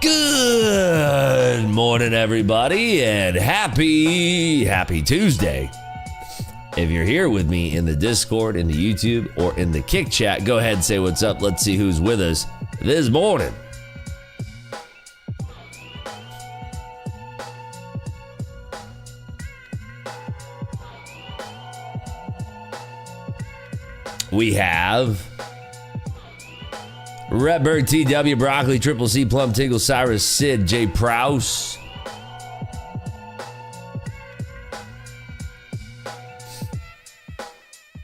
Good morning, everybody, and happy Tuesday. If you're here with me in the Discord, in the YouTube, or in the Kick Chat, go ahead and say what's up. Let's see who's with us this morning. We have Redbird, TW, Broccoli, Triple C, Plum, Tingle, Cyrus, Sid, J. Prouse.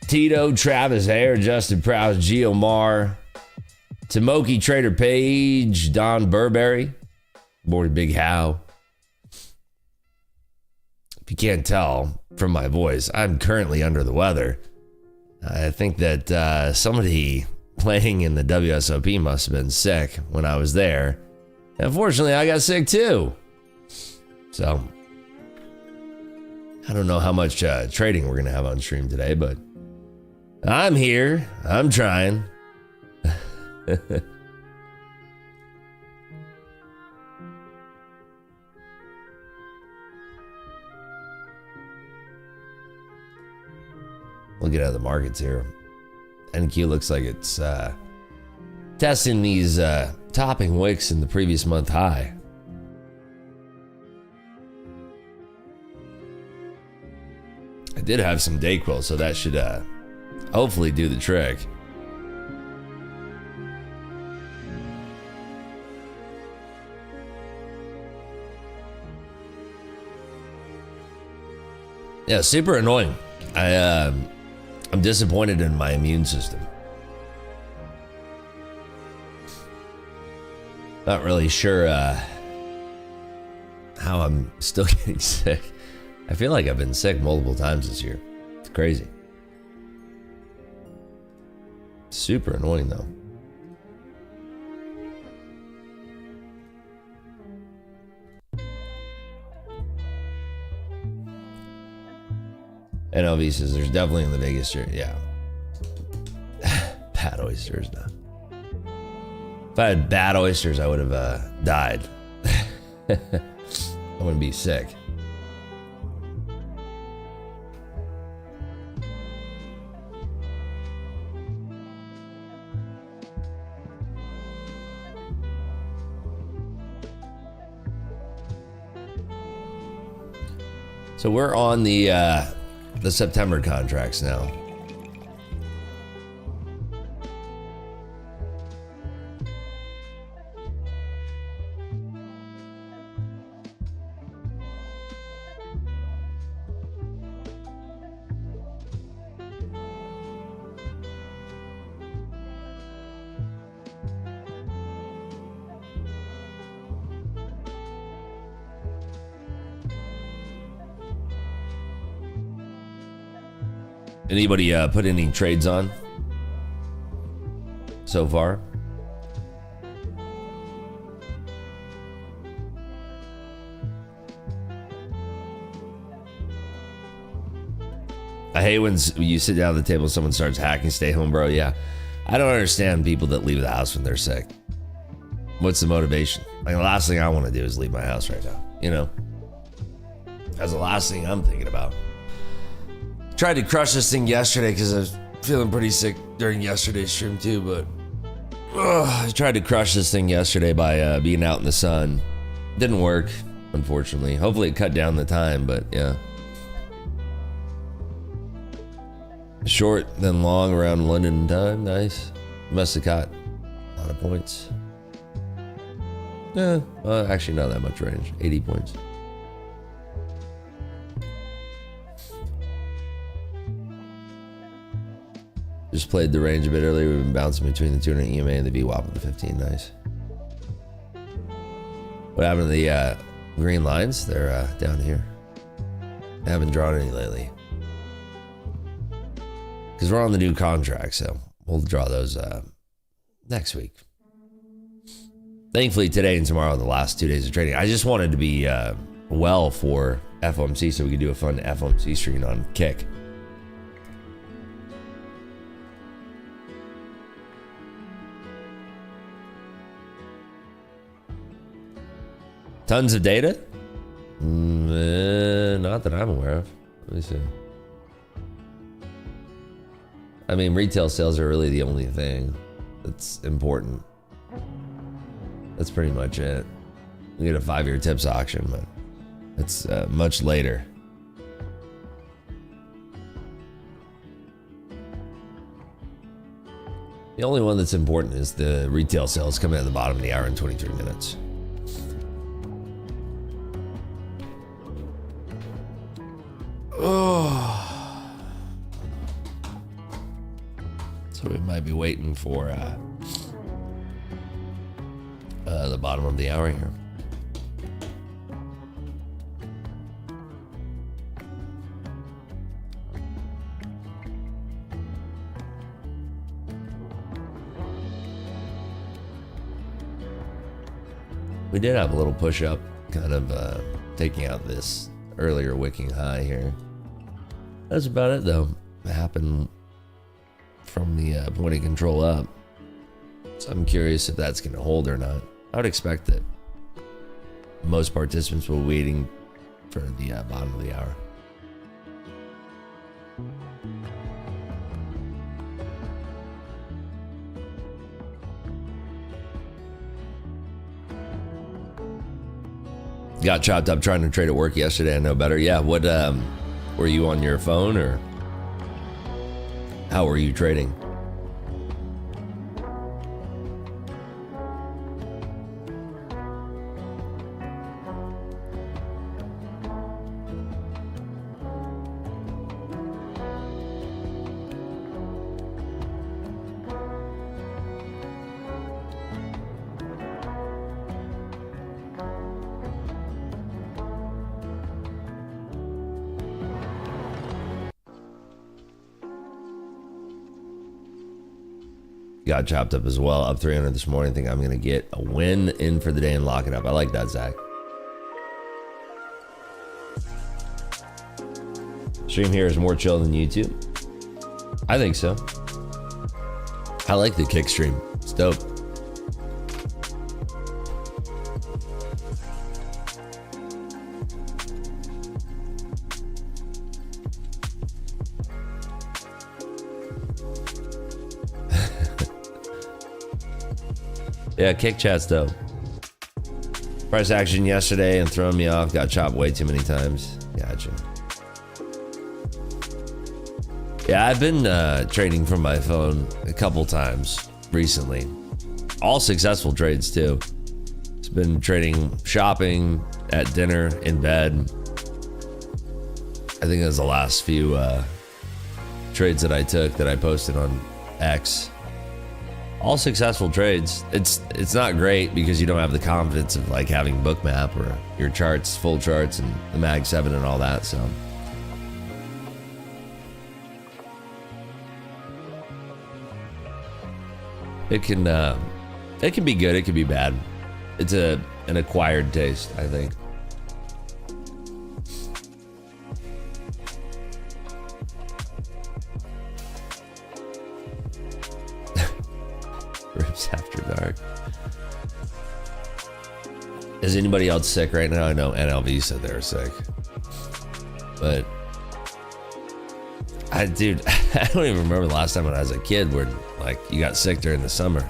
Tito, Travis Hare, Justin Prouse, Geomar, Tomoki, Trader Page, Don Burberry, Morty Big How. If you can't tell from my voice, I'm currently under the weather. I think that somebody playing in the WSOP must have been sick when I was there. Unfortunately, I got sick too. So, I don't know how much trading we're going to have on stream today, but I'm here. I'm trying. We'll get out of the markets here. NQ looks like it's testing these topping wicks in the previous month high. I did have some Dayquil, so that should hopefully do the trick. Yeah, super annoying. I'm disappointed in my immune system. Not really sure how I'm still getting sick. I feel like I've been sick multiple times this year. It's crazy. Super annoying though. NLV says there's definitely in the Vegas shirt. Yeah. Bad oysters, no. If I had bad oysters, I would have died. I wouldn't be sick. So we're on the September contracts now. Anybody put any trades on so far? I hate when you sit down at the table and someone starts hacking, stay home, bro. Yeah. I don't understand people that leave the house when they're sick. What's the motivation? Like, the last thing I want to do is leave my house right now, you know? That's the last thing I'm thinking about. Tried to crush this thing yesterday because I was feeling pretty sick during yesterday's stream too, but I tried to crush this thing yesterday by being out in the sun. Didn't work, unfortunately. Hopefully it cut down the time, but yeah. Short, then long around London time. Nice. Must have caught a lot of points. Yeah, well, actually not that much range. 80 points. Just played the range a bit earlier. We've been bouncing between the 200 EMA and the VWAP with the 15. Nice. What happened to the green lines? They're down here. I haven't drawn any lately. because we're on the new contract, so we'll draw those next week. Thankfully, today and tomorrow are the last 2 days of trading. I just wanted to be well for FOMC so we could do a fun FOMC stream on Kick. Tons of data? Not that I'm aware of. Let me see. I mean, retail sales are really the only thing that's important. That's pretty much it. We get a 5-year tips auction, but it's much later. The only one that's important is the retail sales coming at the bottom of the hour in 23 minutes. Oh. So we might be waiting for the bottom of the hour here. We did have a little push up, kind of taking out this earlier wicking high here. That's about it though. It happened from the point of control up. So I'm curious if that's going to hold or not. I would expect that most participants will be waiting for the bottom of the hour. Got chopped up trying to trade at work yesterday. I know better. Yeah, what were you on your phone or how were you trading? Got chopped up as well, up 300 this morning. Think I'm going to get a win in for the day and lock it up. I like that, Zach. Stream here is more chill than YouTube. I think so. I like the kick stream. It's dope. Yeah, kick chat's dope. Price action yesterday and throwing me off. Got chopped way too many times. Gotcha. Yeah, I've been trading from my phone a couple times recently. All successful trades too. It's been trading, shopping, at dinner, in bed. I think it was the last few trades that I took that I posted on X. All successful trades. It's not great because you don't have the confidence of like having Bookmap or your charts, full charts, and the Mag 7 and all that. So it can be good. It can be bad. It's an acquired taste, I think. Rips after dark. Is anybody else sick right now? I know NLV said they're sick, but I don't even remember the last time when I was a kid where like you got sick during the summer.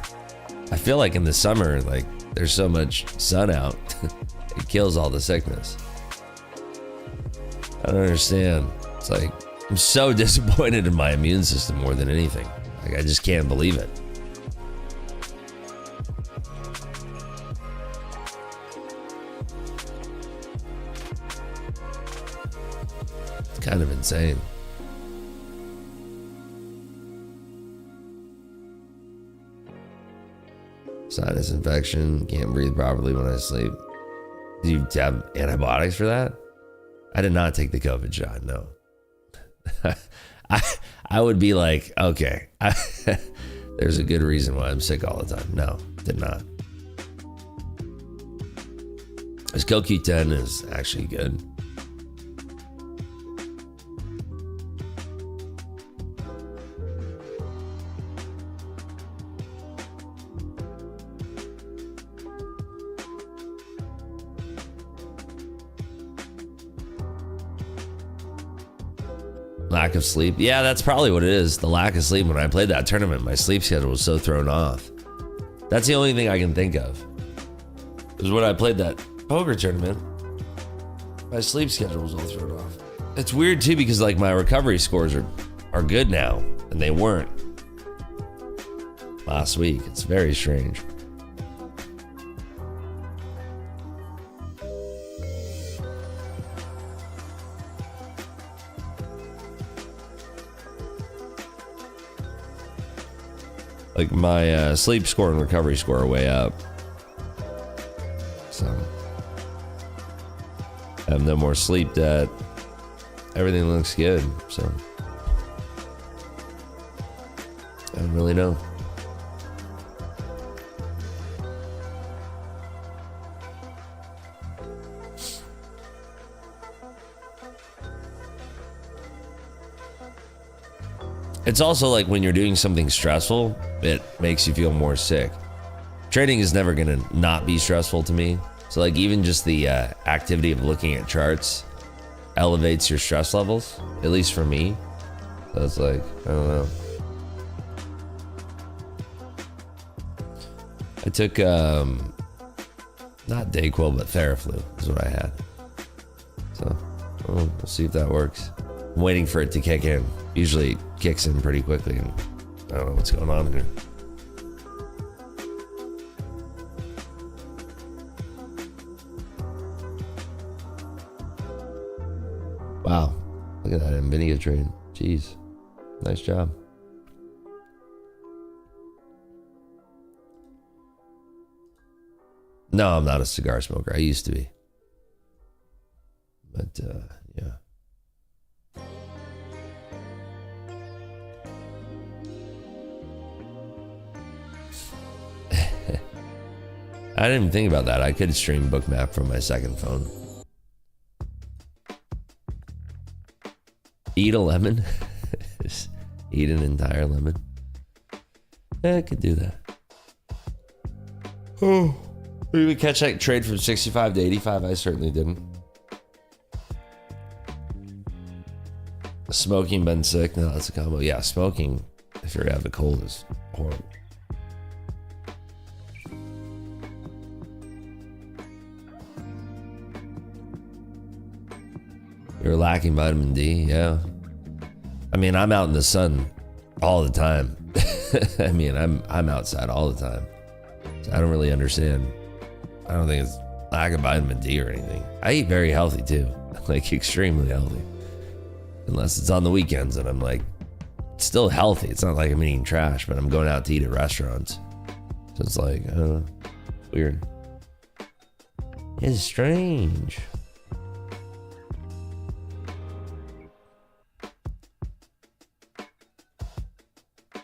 I feel like in the summer, like there's so much sun out, it kills all the sickness. I don't understand. It's like I'm so disappointed in my immune system more than anything. Like I just can't believe it. Kind of insane. Sinus infection, can't breathe properly when I sleep. Do you have antibiotics for that? I did not take the COVID shot, no. I would be like, okay, there's a good reason why I'm sick all the time. No, did not. This CoQ10 is actually good. Lack of sleep. Yeah, that's probably what it is. The lack of sleep. When I played that tournament, my sleep schedule was so thrown off. That's the only thing I can think of. Is when I played that poker tournament, my sleep schedule was all thrown off. It's weird too because like my recovery scores are good now, and they weren't last week. It's very strange. Like my sleep score and recovery score are way up. So I have no more sleep debt. Everything looks good. So I don't really know. It's also like when you're doing something stressful, it makes you feel more sick. Trading is never gonna not be stressful to me. So like even just the activity of looking at charts elevates your stress levels, at least for me. So it's like, I don't know. I took, not Dayquil, but Theraflu is what I had. So we'll see if that works. I'm waiting for it to kick in. Usually it kicks in pretty quickly, and I don't know what's going on here. Wow, look at that Nvidia trade. Jeez, nice job. No, I'm not a cigar smoker. I used to be. But, yeah. I didn't even think about that. I could stream Bookmap from my second phone. Eat a lemon? Just eat an entire lemon? Yeah, I could do that. Oh, did we catch that trade from 65 to 85? I certainly didn't. Smoking, been sick? No, that's a combo. Yeah, smoking, if you're gonna have a cold, is horrible. You're lacking vitamin D, yeah. I mean, I'm out in the sun all the time. I mean, I'm outside all the time. So I don't really understand. I don't think it's lack of vitamin D or anything. I eat very healthy too, like extremely healthy. Unless it's on the weekends and I'm like, still healthy. It's not like I'm eating trash, but I'm going out to eat at restaurants. So it's like, I don't know, weird. It's strange.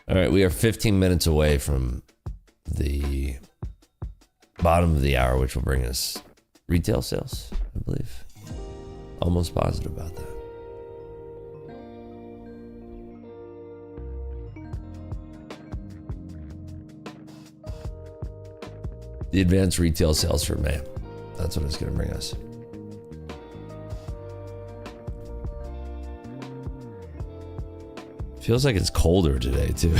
All right, we are 15 minutes away from the bottom of the hour, which will bring us retail sales, I believe. Almost positive about that. The advanced retail sales for May. That's what it's going to bring us. Feels like it's colder today too.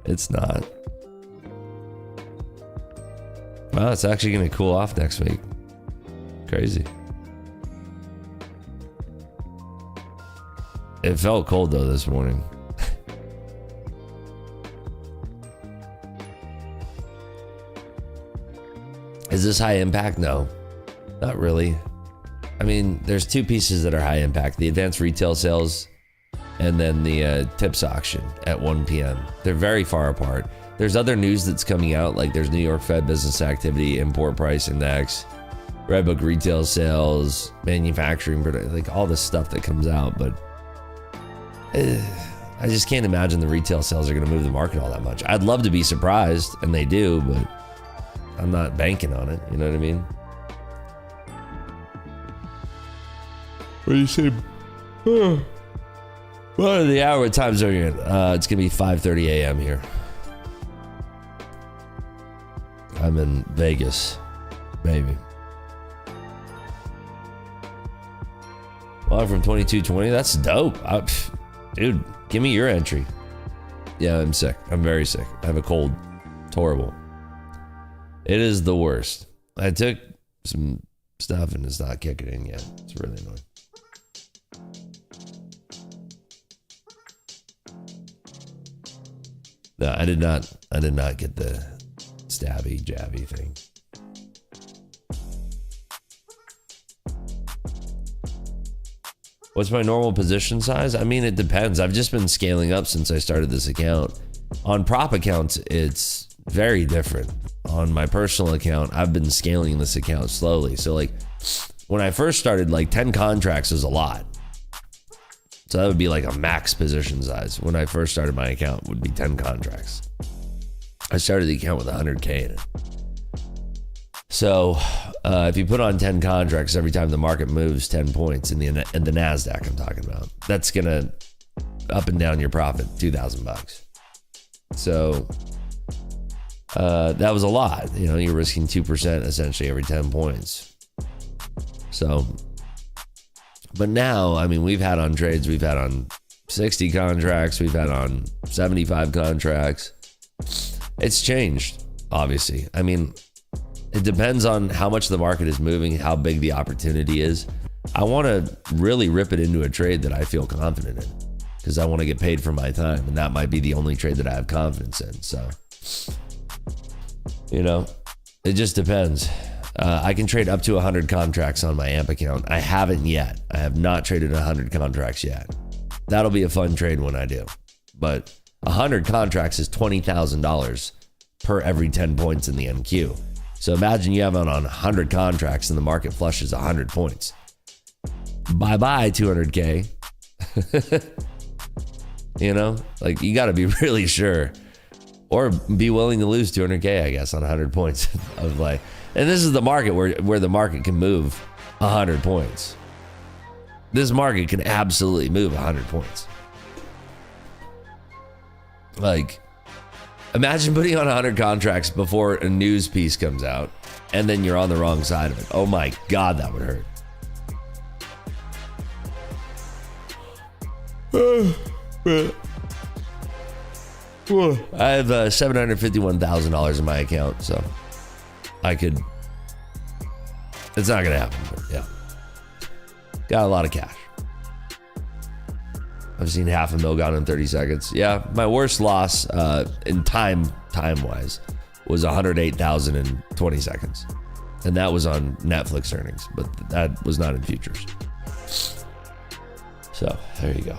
It's not. Wow, it's actually going to cool off next week. Crazy. It felt cold though this morning. Is this high impact? No, not really. I mean, there's two pieces that are high impact: the advanced retail sales and then the tips auction at 1 p.m. They're very far apart. There's other news that's coming out, like there's New York Fed business activity, import price index, Redbook retail sales, manufacturing, like all this stuff that comes out. But I just can't imagine the retail sales are going to move the market all that much. I'd love to be surprised, and they do, but I'm not banking on it. You know what I mean? What do you say? What are the hour? What time zone are you in? It's going to be 5:30 a.m. here. I'm in Vegas, baby. Well, from 2220, that's dope. Dude, give me your entry. Yeah, I'm sick. I'm very sick. I have a cold. It's horrible. It is the worst. I took some stuff and it's not kicking in yet. It's really annoying. No, I did not get the stabby jabby thing. What's my normal position size? I mean, it depends. I've just been scaling up since I started this account. On prop accounts, it's very different. On my personal account, I've been scaling this account slowly. So like when I first started, like 10 contracts was a lot. So that would be like a max position size. When I first started my account, would be 10 contracts. I started the account with 100K in it. So if you put on 10 contracts every time the market moves 10 points in the NASDAQ I'm talking about, that's gonna up and down your profit $2,000. So that was a lot. You know, you're risking 2% essentially every 10 points. So, but now, I mean, we've had on trades, we've had on 60 contracts, we've had on 75 contracts. It's changed, obviously. I mean, it depends on how much the market is moving, how big the opportunity is. I want to really rip it into a trade that I feel confident in because I want to get paid for my time, and that might be the only trade that I have confidence in. So, you know, it just depends. I can trade up to 100 contracts on my AMP account. I haven't yet. I have not traded 100 contracts yet. That'll be a fun trade when I do. But 100 contracts is $20,000 per every 10 points in the NQ. So imagine you have it on 100 contracts and the market flushes 100 points. Bye-bye 200K. You know, like you got to be really sure or be willing to lose 200K, I guess, on 100 points of like, and this is the market where the market can move 100 points. This market can absolutely move 100 points. Like, imagine putting on 100 contracts before a news piece comes out and then you're on the wrong side of it. Oh my God, that would hurt. I have $751,000 in my account, so I could, it's not gonna happen, but yeah. Got a lot of cash. I've seen $500,000 gone in 30 seconds. Yeah, my worst loss in time-wise was $108,000 in 20 seconds. And that was on Netflix earnings, but that was not in futures. So, there you go.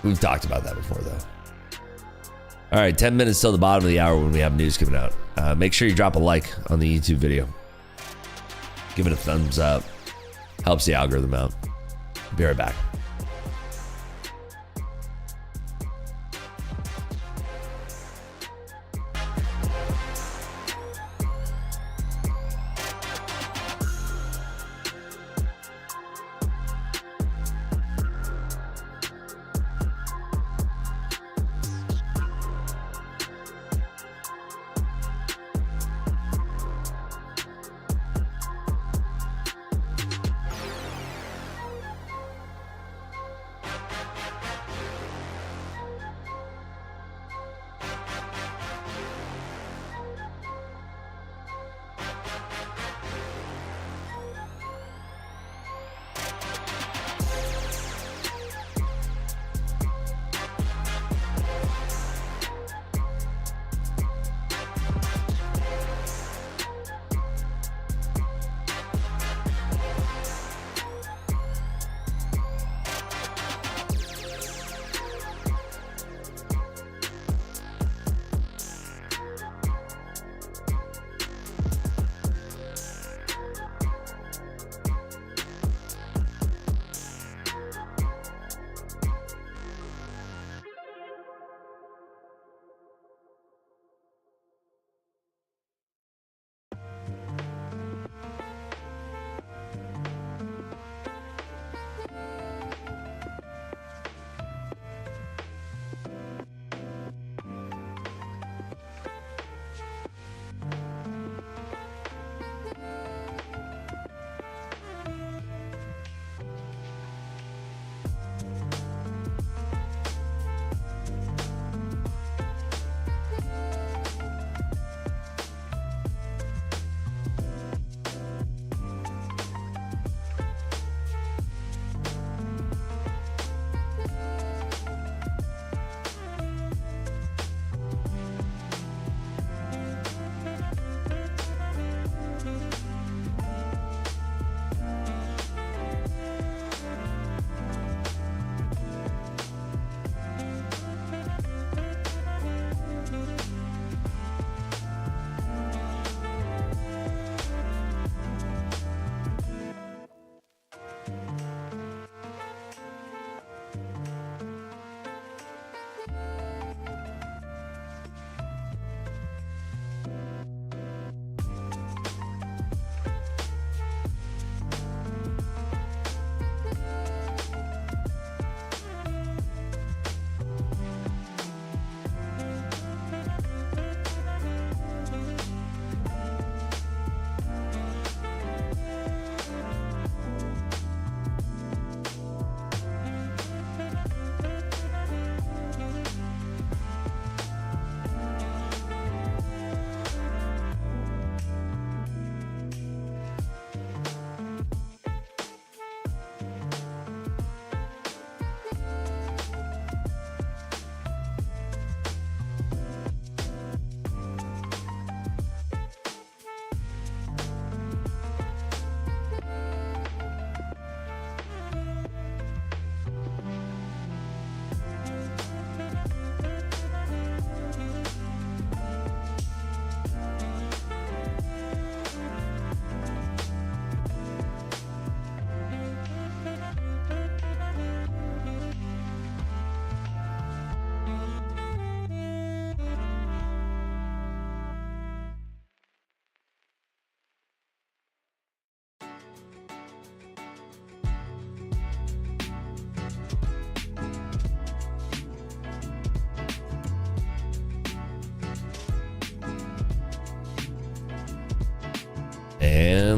We've talked about that before, though. All right, 10 minutes till the bottom of the hour when we have news coming out. Make sure you drop a like on the YouTube video. Give it a thumbs up. Helps the algorithm out. Be right back.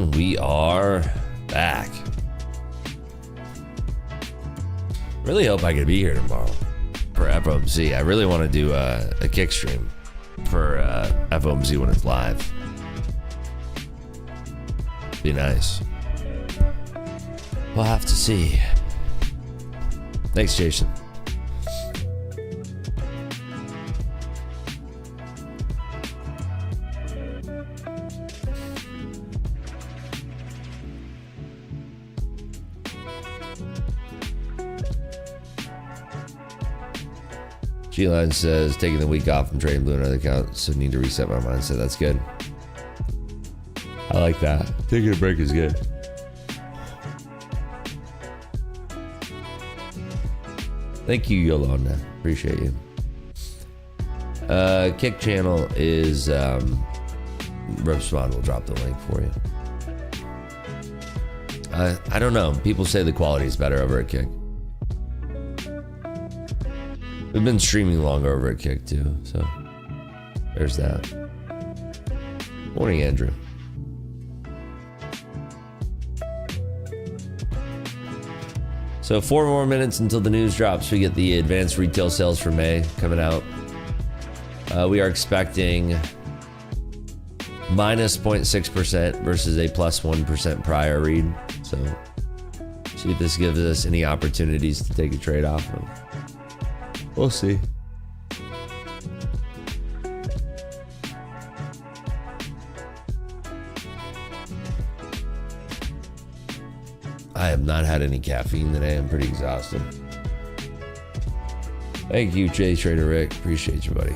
And we are back. Really hope I could be here tomorrow for FOMC. I really want to do a kick stream for FOMC when it's live. Be nice. We'll have to see. Thanks, Jason. G-Line says, taking the week off from trading blue and other accounts, so need to reset my mindset. That's good. I like that. Taking a break is good. Thank you, Yolanda. Appreciate you. Kick channel is Ripspawn will drop the link for you. I don't know. People say the quality is better over at Kick. We've been streaming longer over at Kick too, so there's that. Morning, Andrew. So 4 more minutes until the news drops. We get the advanced retail sales for May coming out. We are expecting minus 0.6% versus a plus 1% prior read. So see if this gives us any opportunities to take a trade off of. We'll see. I have not had any caffeine today. I'm pretty exhausted. Thank you, J Trader Rick. Appreciate you, buddy.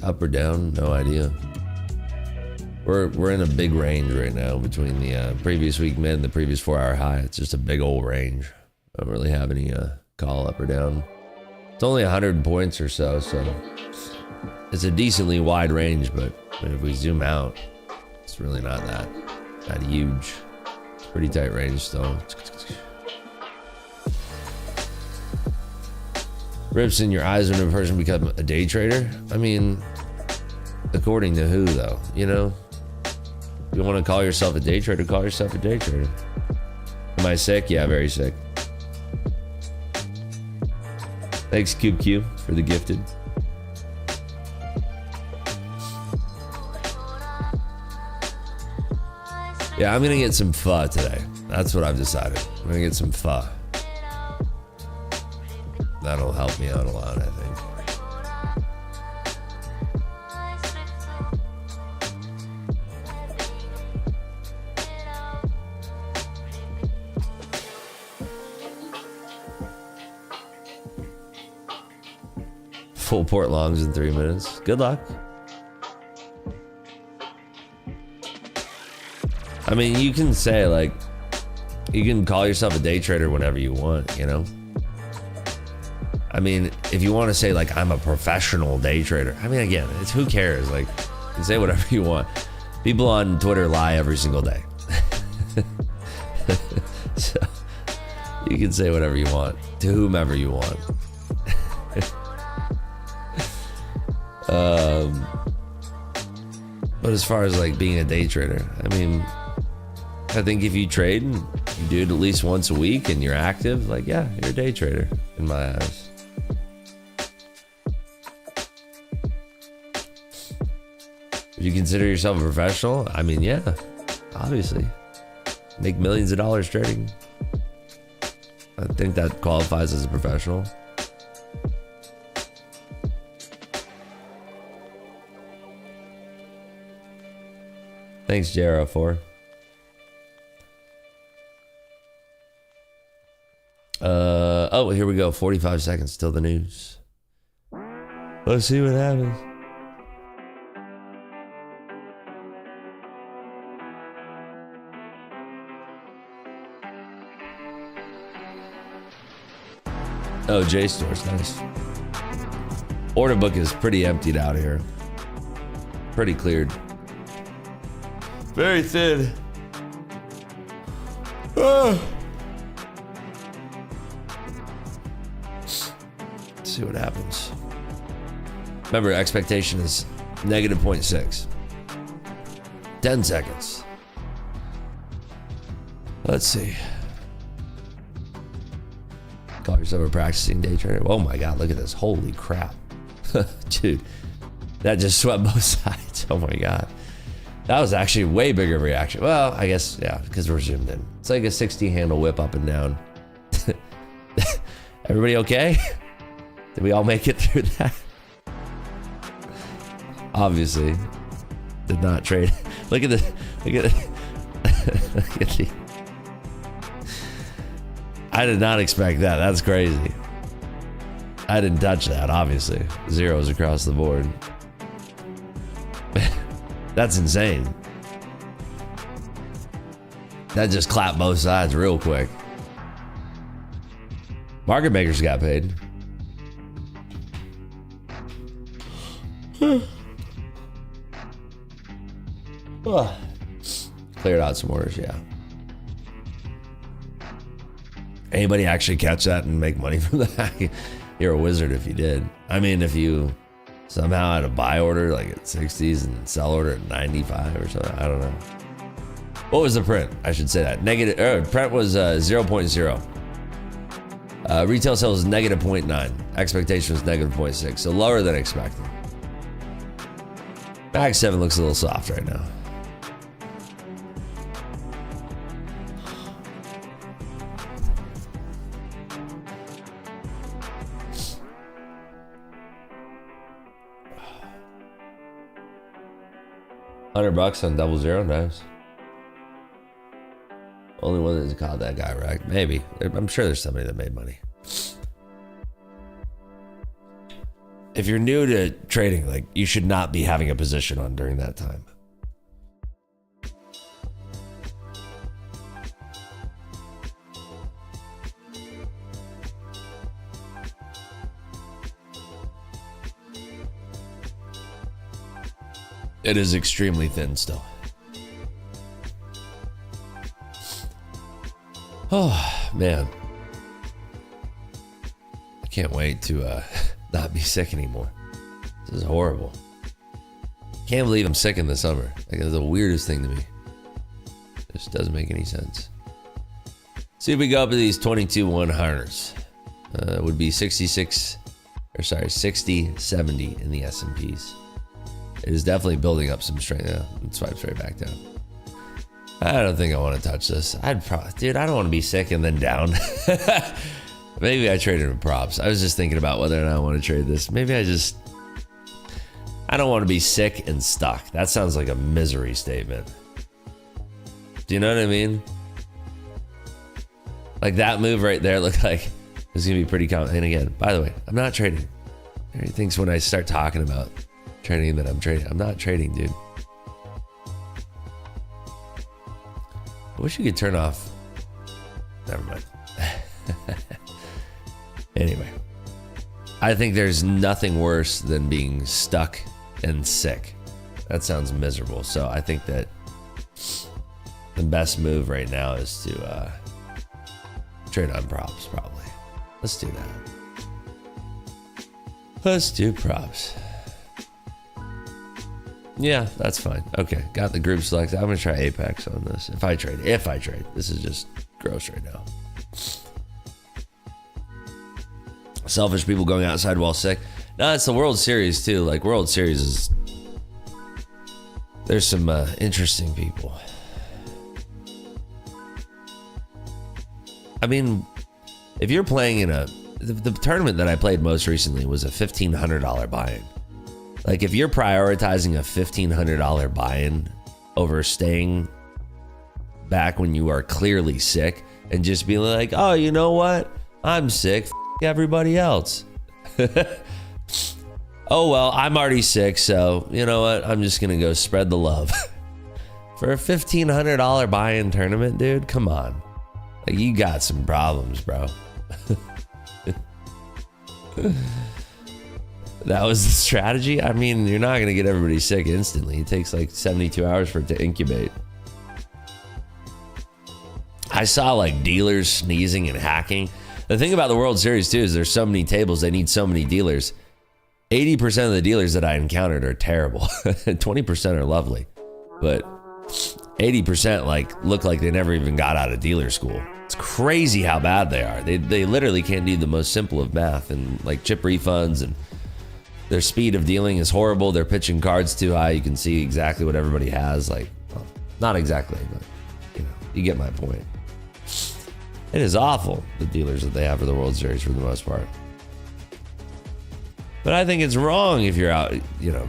Up or down? No idea. We're in a big range right now between the previous week mid and the previous 4-hour high. It's just a big old range. I don't really have any call up or down. It's only 100 points or so, so it's a decently wide range, but if we zoom out, it's really not that huge. It's a pretty tight range still. Ripson, your eyes when a person become a day trader? I mean, according to who though, you know? You want to call yourself a day trader, call yourself a day trader. Am I sick? Yeah, very sick. Thanks, CubeQ, for the gifted. Yeah, I'm going to get some pho today. That's what I've decided. I'm going to get some pho. That'll help me out a lot, I think. Full port longs in 3 minutes. Good luck. I mean, you can say like, you can call yourself a day trader whenever you want, you know? I mean, if you want to say like, I'm a professional day trader. I mean, again, it's who cares? Like, you can say whatever you want. People on Twitter lie every single day. So you can say whatever you want to whomever you want. But as far as like being a day trader, I mean, I think if you trade and you do it at least once a week and you're active, like, yeah, you're a day trader in my eyes. Would you consider yourself a professional? I mean, yeah, obviously. Make millions of dollars trading. I think that qualifies as a professional. Thanks, JR4. Oh, here we go. 45 seconds till the news. Let's see what happens. Oh, JStore's nice. Order book is pretty emptied out here. Pretty cleared. Very thin. Let's see what happens. Remember, expectation is negative 0.6. 10 seconds. Let's see. Call yourself a practicing day trader. Oh my God, look at this. Holy crap. Dude, that just swept both sides. Oh my God. That was actually a way bigger reaction. Well, I guess, yeah, because we're zoomed in. It's like a 60 handle whip up and down. Everybody okay? Did we all make it through that? Obviously. Did not trade. Look at the, look at the. I did not expect that. That's crazy. I didn't touch that, obviously. Zeros across the board. That's insane. That just clapped both sides real quick. Market makers got paid. Cleared out some orders, yeah. Anybody actually catch that and make money from that? You're a wizard if you did. I mean, if you somehow had a buy order like at 60s and sell order at 95 or something, I don't know. What was the print? I should say that. Negative, print was 0.0. Retail sales was negative 0.9. Expectation was negative 0.6, so lower than expected. Mag 7 looks a little soft right now. $100 on 00, nice. Only one that's called that guy, right? Maybe. I'm sure there's somebody that made money. If you're new to trading, like, you should not be having a position on during that time. It is extremely thin still. Oh, man. I can't wait to not be sick anymore. This is horrible. Can't believe I'm sick in the summer. Like, it's the weirdest thing to me. It just doesn't make any sense. See if we go up to these 22-1 hunters. Would be 66, or sorry, 60, 70 in the S&Ps. It is definitely building up some strength. Yeah, it swipes right back down. I don't think I want to touch this. Dude, I don't want to be sick and then down. Maybe I traded in props. I was just thinking about whether or not I want to trade this. Maybe I don't want to be sick and stuck. That sounds like a misery statement. Do you know what I mean? Like that move right there looked like it was going to be pretty common. And again, by the way, I'm not trading. Everybody thinks when I start talking about trading that I'm trading. I'm not trading, dude. I wish you could turn off. Never mind. Anyway, I think there's nothing worse than being stuck and sick. That sounds miserable. So I think that the best move right now is to trade on props, probably. Let's do that. Let's do props. Yeah, that's fine. Okay, got the group selected. I'm gonna try Apex on this. If I trade. This is just gross right now. Selfish people going outside while sick. No, it's the World Series too. Like World Series is. There's some interesting people. I mean, if you're playing in the tournament that I played most recently was a $1,500 buy-in. Like if you're prioritizing a $1,500 buy-in over staying back when you are clearly sick and just being like, oh, you know what? I'm sick. F everybody else. Oh, well, I'm already sick. So you know what? I'm just going to go spread the love. For a $1,500 buy-in tournament, dude, come on. Like you got some problems, bro. That was the strategy. I mean, you're not going to get everybody sick instantly. It takes like 72 hours for it to incubate. I saw like dealers sneezing and hacking. The thing about the World Series too is there's so many tables, they need so many dealers. 80% of the dealers that I encountered are terrible. 20% are lovely, but 80% like look like they never even got out of dealer school. It's crazy how bad they are. They literally can't do the most simple of math, and like chip refunds, and their speed of dealing is horrible. They're pitching cards too high. You can see exactly what everybody has. Like, well, not exactly, but you know, you get my point. It is awful, the dealers that they have for the World Series for the most part. But I think it's wrong if you're out, you know,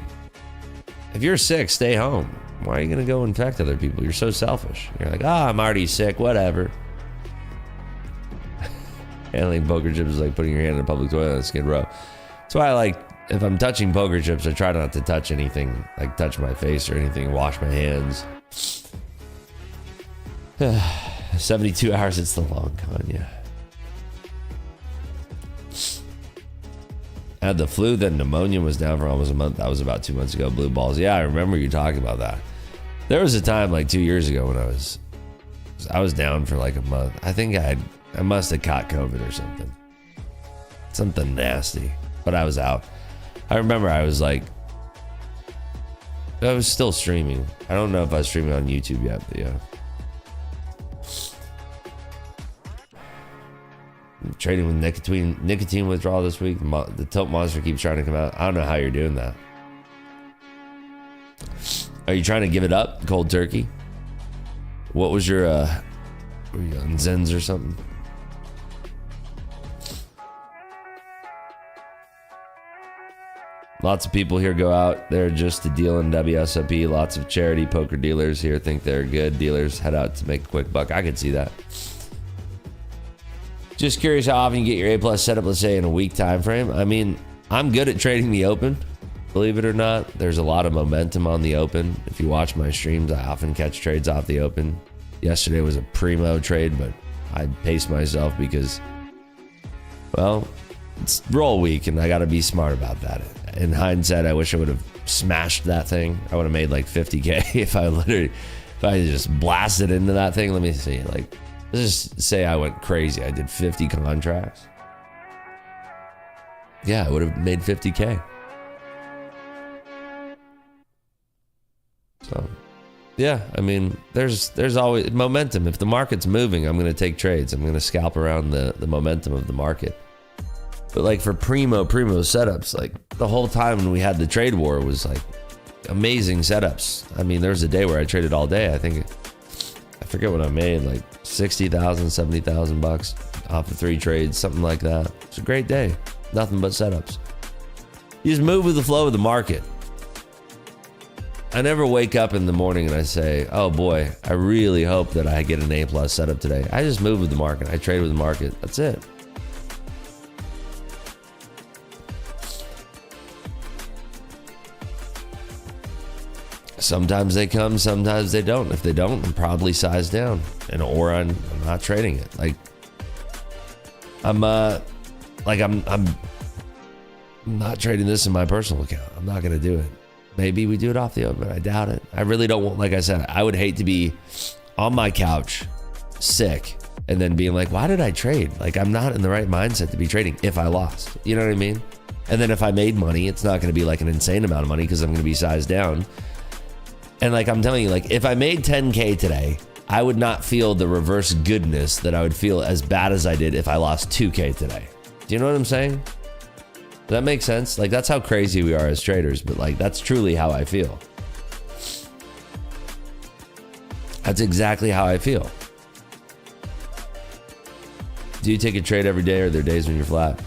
if you're sick, stay home. Why are you going to go infect other people? You're so selfish. You're like, I'm already sick, whatever. Handling poker chips is like putting your hand in a public toilet on Skid Row. That's why I like, if I'm touching poker chips, I try not to touch anything, like touch my face or anything, wash my hands. 72 hours, it's the long con, yeah. I had the flu, then pneumonia was down for almost a month. That was about 2 months ago. Blue balls. Yeah, I remember you talking about that. There was a time like 2 years ago when I was down for like a month. I think I must have caught COVID or something. Something nasty. But I was out. I remember I was still streaming. I don't know if I was streaming on YouTube yet, but yeah. I'm trading with nicotine withdrawal this week. The tilt monster keeps trying to come out. I don't know how you're doing that. Are you trying to give it up cold turkey? What was your were you on Zens or something? Lots of people here go out there just to deal in WSOP. Lots of charity poker dealers here think they're good. Dealers head out to make a quick buck. I could see that. Just curious how often you get your A+ setup, let's say in a week time frame. I mean, I'm good at trading the open, believe it or not. There's a lot of momentum on the open. If you watch my streams, I often catch trades off the open. Yesterday was a primo trade, but I paced myself because, well, it's roll week and I got to be smart about that. In hindsight, I wish I would have smashed that thing. I would have made like 50K if I just blasted into that thing. Let me see, like, let's just say I went crazy. I did 50 contracts. Yeah, I would have made 50K. So, yeah, I mean, there's always momentum. If the market's moving, I'm going to take trades. I'm going to scalp around the momentum of the market. But like for primo setups, like the whole time when we had the trade war was like amazing setups. I mean, there was a day where I traded all day. I forget what I made, like 60,000, 70,000 bucks off of 3 trades, something like that. It's a great day. Nothing but setups. You just move with the flow of the market. I never wake up in the morning and I say, oh boy, I really hope that I get an A+ setup today. I just move with the market. I trade with the market. That's it. Sometimes they come, sometimes they don't. If they don't, I'm probably sized down, or I'm not trading it. Like I'm not trading this in my personal account. I'm not gonna do it. Maybe we do it off the open, but I doubt it. I really don't want. Like I said, I would hate to be on my couch, sick, and then being like, "Why did I trade?" Like I'm not in the right mindset to be trading if I lost. You know what I mean? And then if I made money, it's not gonna be like an insane amount of money because I'm gonna be sized down. And like I'm telling you, like if I made 10K today, I would not feel the reverse goodness that I would feel as bad as I did if I lost 2K today. Do you know what I'm saying? Does that make sense? Like that's how crazy we are as traders, but like that's truly how I feel. That's exactly how I feel. Do you take a trade every day or are there days when you're flat?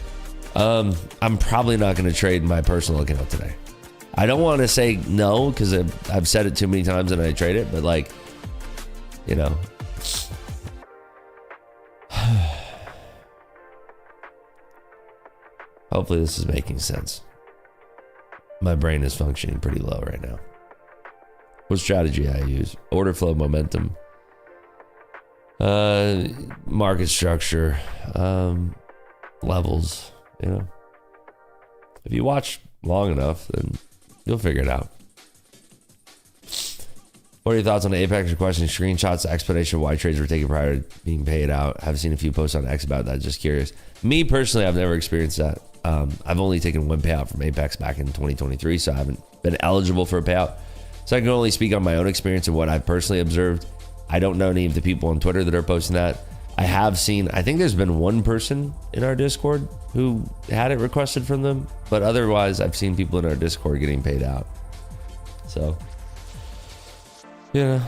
I'm probably not going to trade my personal account today. I don't want to say no because I've said it too many times and I trade it, but like, you know. Hopefully this is making sense. My brain is functioning pretty low right now. What strategy I use? Order flow, momentum, market structure, levels, you know. If you watch long enough, then you'll figure it out. What are your thoughts on Apex requesting screenshots, explanation of why trades were taken prior to being paid out? Have seen a few posts on X about that. Just curious. Me personally, I've never experienced that. I've only taken one payout from Apex back in 2023, so I haven't been eligible for a payout. So I can only speak on my own experience and what I've personally observed. I don't know any of the people on Twitter that are posting that. I have seen, I think there's been one person in our Discord who had it requested from them, but otherwise I've seen people in our Discord getting paid out. So, yeah.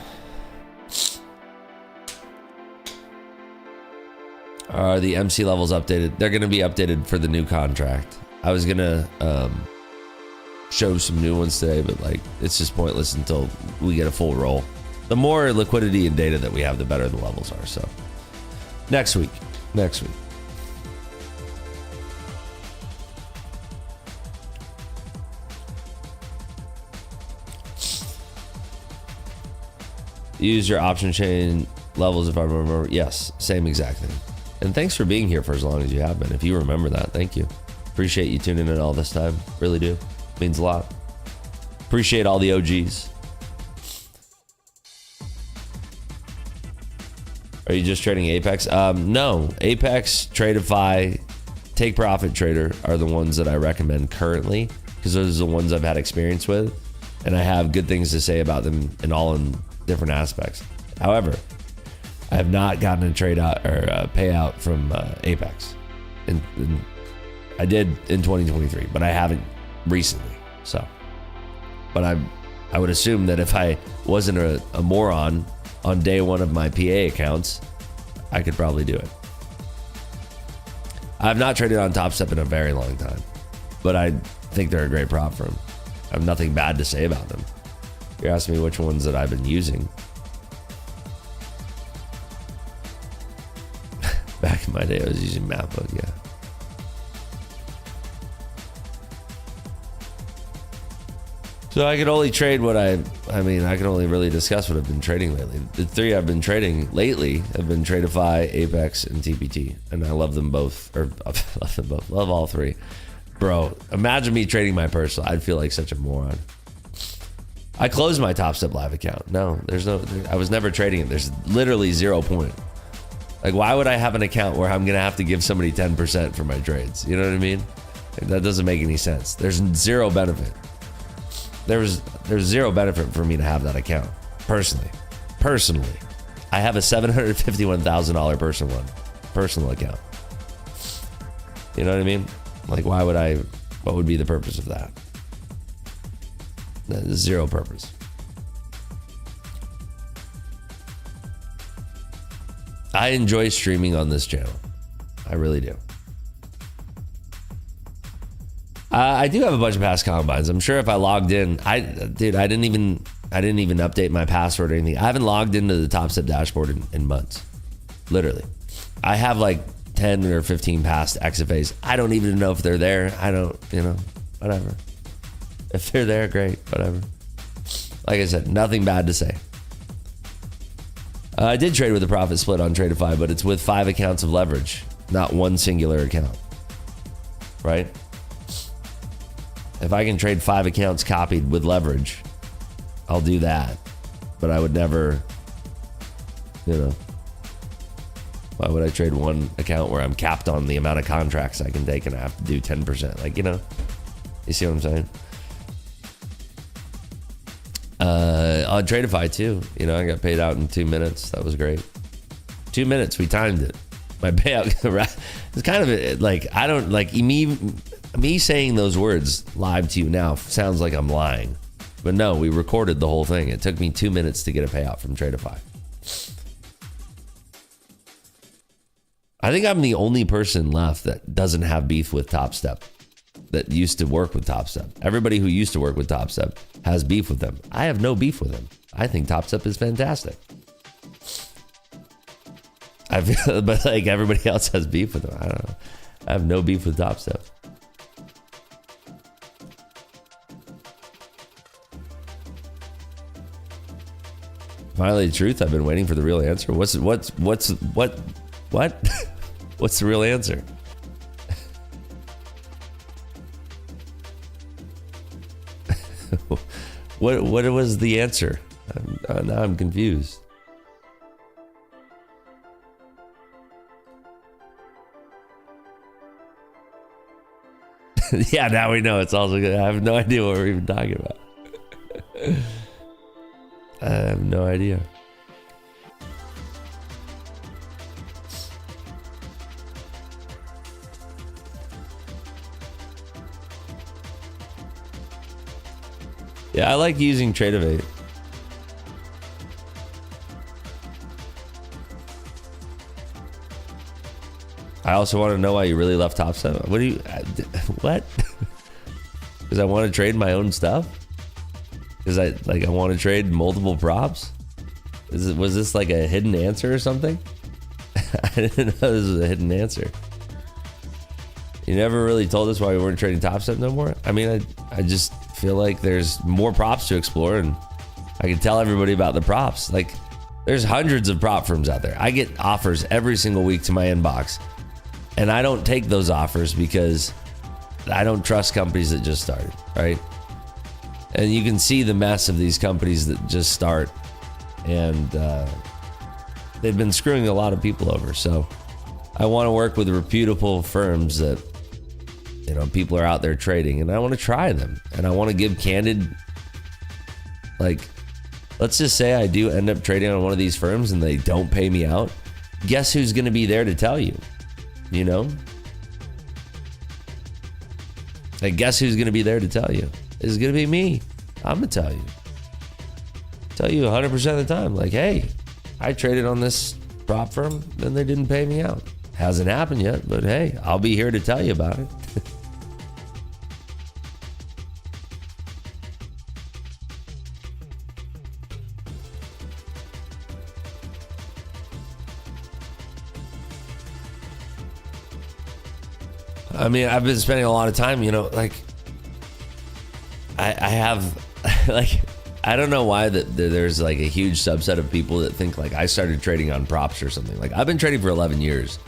Are the MC levels updated? They're going to be updated for the new contract. I was going to show some new ones today, but like it's just pointless until we get a full roll. The more liquidity and data that we have, the better the levels are. So next week. Use your option chain levels if I remember. Yes, same exact thing. And thanks for being here for as long as you have been. If you remember that, thank you. Appreciate you tuning in all this time. Really do. Means a lot. Appreciate all the OGs. Are you just trading Apex? No. Apex, Tradeify, Take Profit Trader are the ones that I recommend currently because those are the ones I've had experience with and I have good things to say about them in different aspects. However, I have not gotten a trade out or a payout from Apex. I did in 2023, but I haven't recently. So, but I would assume that if I wasn't a moron on day one of my PA accounts, I could probably do it. I've not traded on Top Step in a very long time, but I think they're a great prop firm. I have nothing bad to say about them. You're asking me which ones that I've been using. Back in my day, I was using MapBook, yeah. So I can only trade what I can only really discuss what I've been trading lately. The three I've been trading lately have been Tradeify, Apex, and TPT. And I love them both, or love all three. Bro, imagine me trading my personal. I'd feel like such a moron. I closed my Top Step Live account. No, I was never trading it. There's literally 0 point. Like, why would I have an account where I'm going to have to give somebody 10% for my trades? You know what I mean? Like, that doesn't make any sense. There's zero benefit. There's zero benefit for me to have that account. Personally, I have a $751,000 personal account. You know what I mean? Like, what would be the purpose of that? There's zero purpose. I enjoy streaming on this channel. I really do. I do have a bunch of past combines. I'm sure if I logged in, I didn't even update my password or anything. I haven't logged into the Top Step dashboard in months. Literally. I have like 10 or 15 past XFAs. I don't even know if they're there. I don't, whatever. If they're there, great, whatever. Like I said, nothing bad to say. I did trade with a profit split on Tradeify, but it's with 5 accounts of leverage, not one singular account. Right? If I can trade 5 accounts copied with leverage, I'll do that. But I would never, why would I trade one account where I'm capped on the amount of contracts I can take and I have to do 10%? Like, you see what I'm saying? On Tradeify too, I got paid out in 2 minutes. That was great. 2 minutes, we timed it. My payout, it's kind of like, I don't like me saying those words live to you now sounds like I'm lying, but no, we recorded the whole thing. It took me 2 minutes to get a payout from Tradeify. I think I'm the only person left that doesn't have beef with Top Step, that used to work with Top Step. Everybody who used to work with Top Step has beef with them. I have no beef with them. I think Top Step is fantastic. I feel, but like everybody else has beef with them. I don't know. I have no beef with Top Step. Finally, the truth. I've been waiting for the real answer. What's what? What's the real answer? What was the answer? Now I'm confused. Yeah, now we know it's also good. I have no idea what we're even talking about. I have no idea. Yeah, I like using Tradeovate. I also want to know why you really left Top 7. What do you... what? Because I want to trade my own stuff? Because I want to trade multiple props? Was this like a hidden answer or something? I didn't know this was a hidden answer. You never really told us why we weren't trading Top Step no more? I mean, I just feel like there's more props to explore, and I can tell everybody about the props. Like, there's hundreds of prop firms out there. I get offers every single week to my inbox, and I don't take those offers because I don't trust companies that just started, right? And you can see the mess of these companies that just start, and they've been screwing a lot of people over. So I want to work with reputable firms that, you know, people are out there trading, and I want to try them, and I want to give candid, like, let's just say I do end up trading on one of these firms and they don't pay me out. Guess who's going to be there to tell you? You know? Like, guess who's going to be there to tell you? It's going to be me. I'm going to tell you. Tell you 100% of the time. Like, hey, I traded on this prop firm, then they didn't pay me out. Hasn't happened yet, but hey, I'll be here to tell you about it. I mean, I've been spending a lot of time, you know, like, I have, like, I don't know why that there's like a huge subset of people that think like I started trading on props or something. Like, I've been trading for 11 years.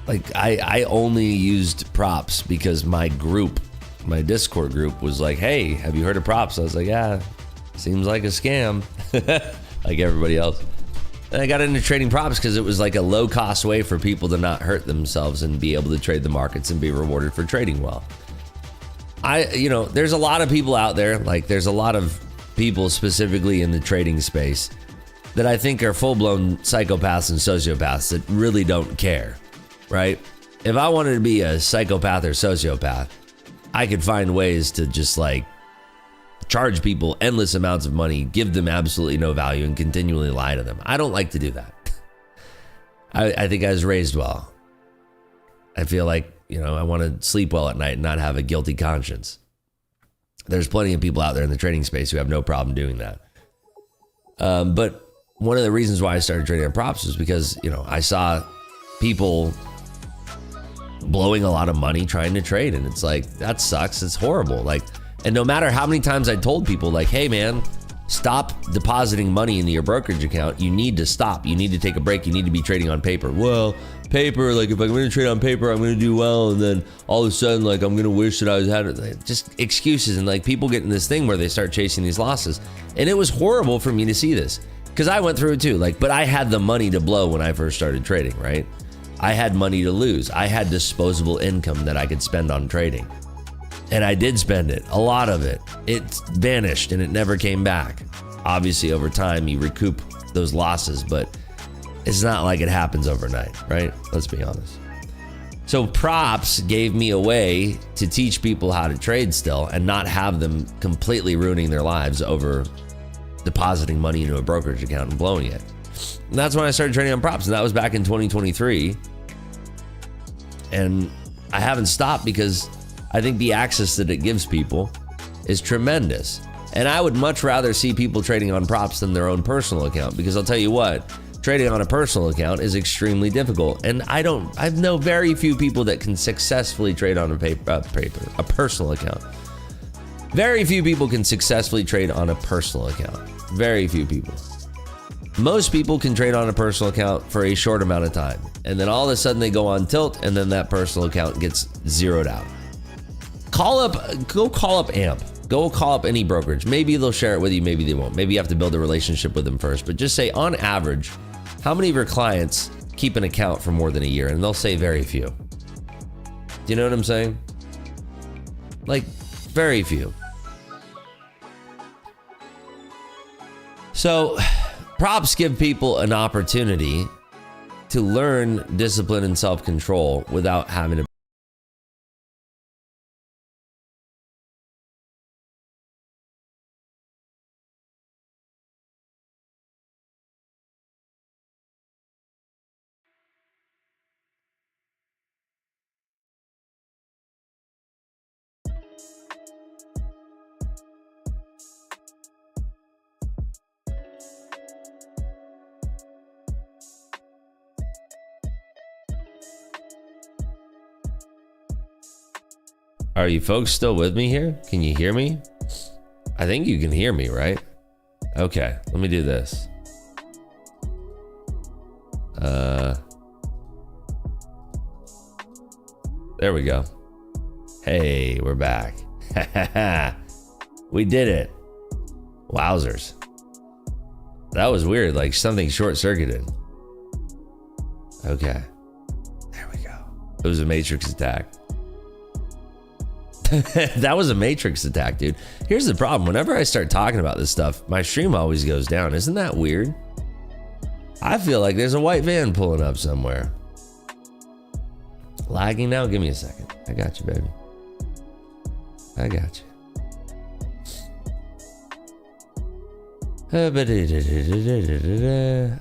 Like, I only used props because my group, my Discord group was like, hey, have you heard of props? I was like, yeah, seems like a scam, like everybody else. And I got into trading props because it was like a low cost way for people to not hurt themselves and be able to trade the markets and be rewarded for trading well. You know, there's a lot of people out there, like there's a lot of people specifically in the trading space that I think are full-blown psychopaths and sociopaths that really don't care, right? If I wanted to be a psychopath or sociopath, I could find ways to just like charge people endless amounts of money, give them absolutely no value, and continually lie to them. I don't like to do that. I think I was raised well. I feel like, you know, I want to sleep well at night and not have a guilty conscience. There's plenty of people out there in the trading space who have no problem doing that. But one of the reasons why I started trading on props was because, you know, I saw people blowing a lot of money trying to trade, and it's like, that sucks. It's horrible. Like, and no matter how many times I told people, like, hey man, stop depositing money into your brokerage account. You need to stop. You need to take a break. You need to be trading on paper. Well, paper, like if I'm going to trade on paper, I'm going to do well. And then all of a sudden, like, I'm going to wish that I was had it. Just excuses. And like people get in this thing where they start chasing these losses. And it was horrible for me to see this because I went through it too. Like, but I had the money to blow when I first started trading, right? I had money to lose. I had disposable income that I could spend on trading. And I did spend it, a lot of it. It vanished and it never came back. Obviously, over time, you recoup those losses, but it's not like it happens overnight, right? Let's be honest. So props gave me a way to teach people how to trade still and not have them completely ruining their lives over depositing money into a brokerage account and blowing it. And that's when I started trading on props, and that was back in 2023. And I haven't stopped because I think the access that it gives people is tremendous. And I would much rather see people trading on props than their own personal account, because I'll tell you what, trading on a personal account is extremely difficult. And I know very few people that can successfully trade on a personal account. Very few people can successfully trade on a personal account. Very few people. Most people can trade on a personal account for a short amount of time. And then all of a sudden they go on tilt, and then that personal account gets zeroed out. Go call up AMP. Go call up any brokerage. Maybe they'll share it with you, maybe they won't. Maybe you have to build a relationship with them first. But just say, on average, how many of your clients keep an account for more than a year? And they'll say very few. Do you know what I'm saying? Like, very few. So, props give people an opportunity to learn discipline and self-control without having to. Are you folks still with me here? Can you hear me? I think you can hear me, right? Okay, let me do this. There we go. Hey, we're back. We did it. Wowzers. That was weird, like something short-circuited. Okay. There we go. It was a matrix attack. That was a matrix attack, dude. Here's the problem. Whenever I start talking about this stuff, my stream always goes down. Isn't that weird? I feel like there's a white van pulling up somewhere. Lagging now? Give me a second. I got you, baby. I got you.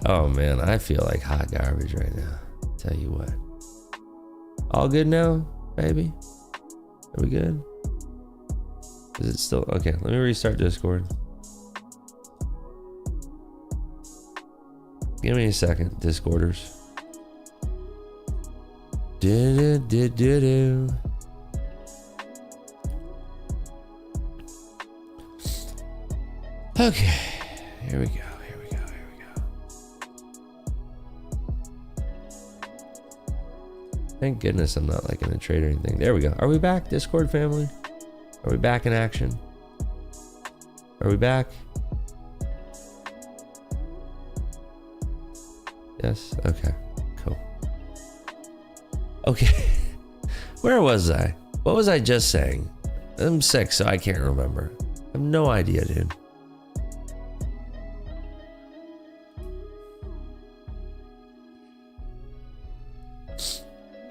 Oh man, I feel like hot garbage right now. Tell you what. All good now, baby? Are we good? Is it still okay? Let me restart Discord. Give me a second, Discorders. Okay, here we go. Thank goodness I'm not like in a trade or anything. There we go. Are we back, Discord family? Are we back in action? Are we back? Yes? Okay, cool. Okay, where was I? What was I just saying? I'm sick, so I can't remember. I have no idea, dude.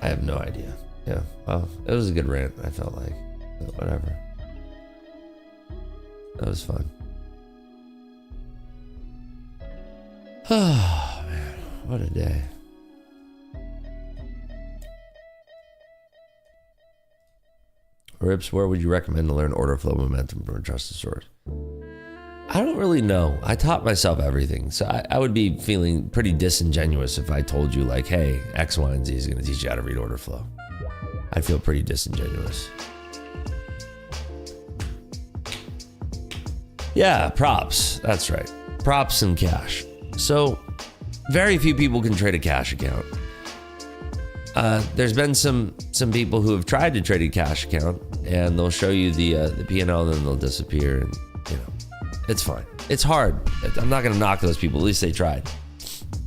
I have no idea. Yeah, well, it was a good rant, I felt like. But whatever. That was fun. Oh, man. What a day. Rips, where would you recommend to learn order flow momentum from a trusted source? I don't really know. I taught myself everything. So I would be feeling pretty disingenuous if I told you like, hey, X, Y, and Z is going to teach you how to read order flow. I'd feel pretty disingenuous. Yeah, props. That's right. Props and cash. So very few people can trade a cash account. There's been some people who have tried to trade a cash account and they'll show you the P&L and then they'll disappear and, you know. It's fine. It's hard. I'm not going to knock those people. At least they tried.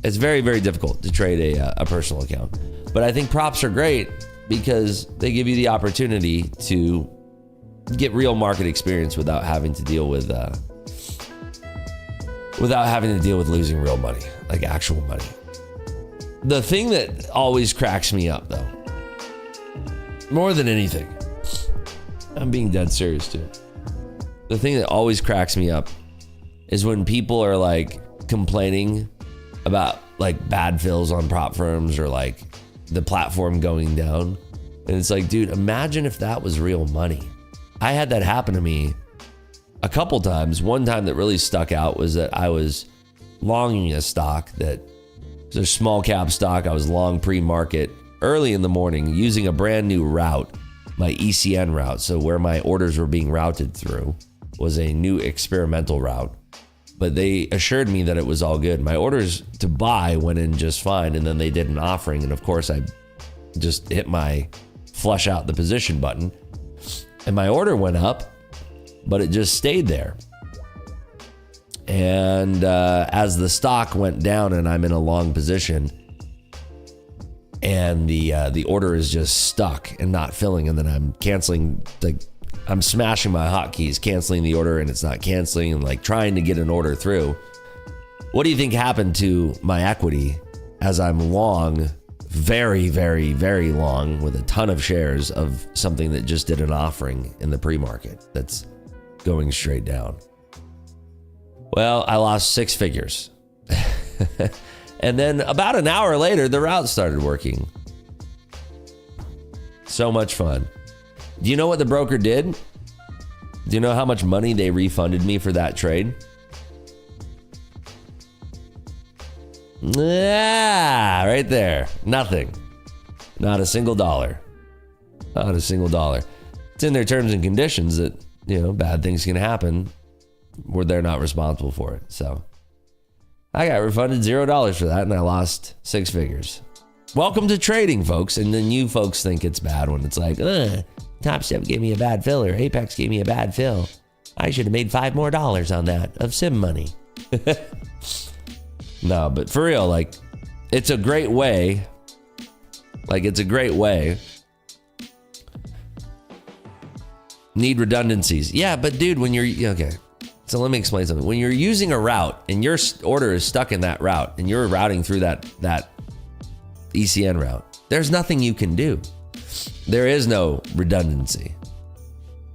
It's very, very difficult to trade a personal account. But I think props are great because they give you the opportunity to get real market experience without having to deal with losing real money, like actual money. The thing that always cracks me up, though, more than anything, I'm being dead serious too. The thing that always cracks me up is when people are like complaining about like bad fills on prop firms or like the platform going down. And it's like, dude, imagine if that was real money. I had that happen to me a couple times. One time that really stuck out was that I was longing a stock that was a small cap stock. I was long pre-market early in the morning using a brand new route, my ECN route. So where my orders were being routed through was a new experimental route, but they assured me that it was all good. My orders to buy went in just fine, and then they did an offering, and of course I just hit my flush out the position button, and my order went up, but it just stayed there. And as the stock went down and I'm in a long position and the order is just stuck and not filling, and then I'm canceling, like I'm smashing my hotkeys, canceling the order, and it's not canceling, and like trying to get an order through. What do you think happened to my equity as I'm long, very, very, very long with a ton of shares of something that just did an offering in the pre-market that's going straight down? Well, I lost 6 figures. And then about an hour later, the route started working. So much fun. Do you know what the broker did? Do you know how much money they refunded me for that trade? Yeah, right there. Nothing. Not a single dollar. Not a single dollar. It's in their terms and conditions that, you know, bad things can happen where they're not responsible for it. So I got refunded $0 for that, and I lost 6 figures. Welcome to trading, folks. And then you folks think it's bad when it's like, Top Step gave me a bad fill, or Apex gave me a bad fill. I should have made $5 more on that of sim money. No, but for real, like, it's a great way. Like, it's a great way. Need redundancies. Yeah, but dude, when you're, okay. So let me explain something. When you're using a route and your order is stuck in that route and you're routing through that ECN route, there's nothing you can do. There is no redundancy.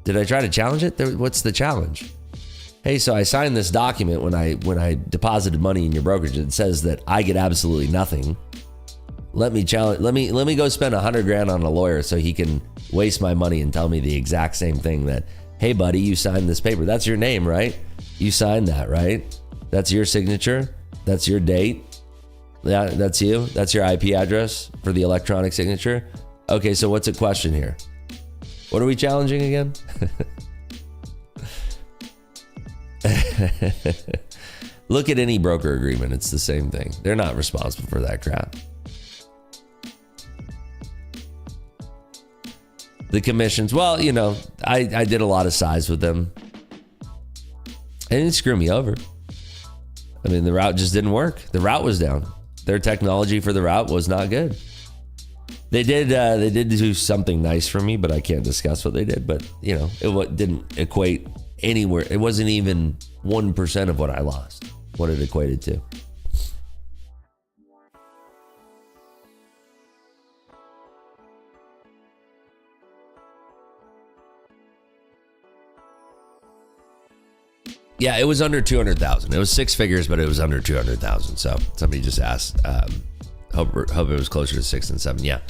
Did I try to challenge it? What's the challenge? Hey, so I signed this document when I deposited money in your brokerage. It says that I get absolutely nothing. Let me challenge. Let me go spend $100,000 on a lawyer so he can waste my money and tell me the exact same thing that, hey, buddy, you signed this paper. That's your name, right? You signed that, right? That's your signature. That's your date. Yeah, that's you. That's your IP address for the electronic signature. Okay, so what's the question here? What are we challenging again? Look at any broker agreement. It's the same thing. They're not responsible for that crap. The commissions, well, you know, I did a lot of size with them. They didn't screw me over. I mean, the route just didn't work. The route was down. Their technology for the route was not good. They did do something nice for me, but I can't discuss what they did. But, you know, it didn't equate anywhere. It wasn't even 1% of what I lost, what it equated to. Yeah, it was under 200,000. It was 6 figures, but it was under 200,000. So somebody just asked, hope it was closer to 6 and 7. Yeah,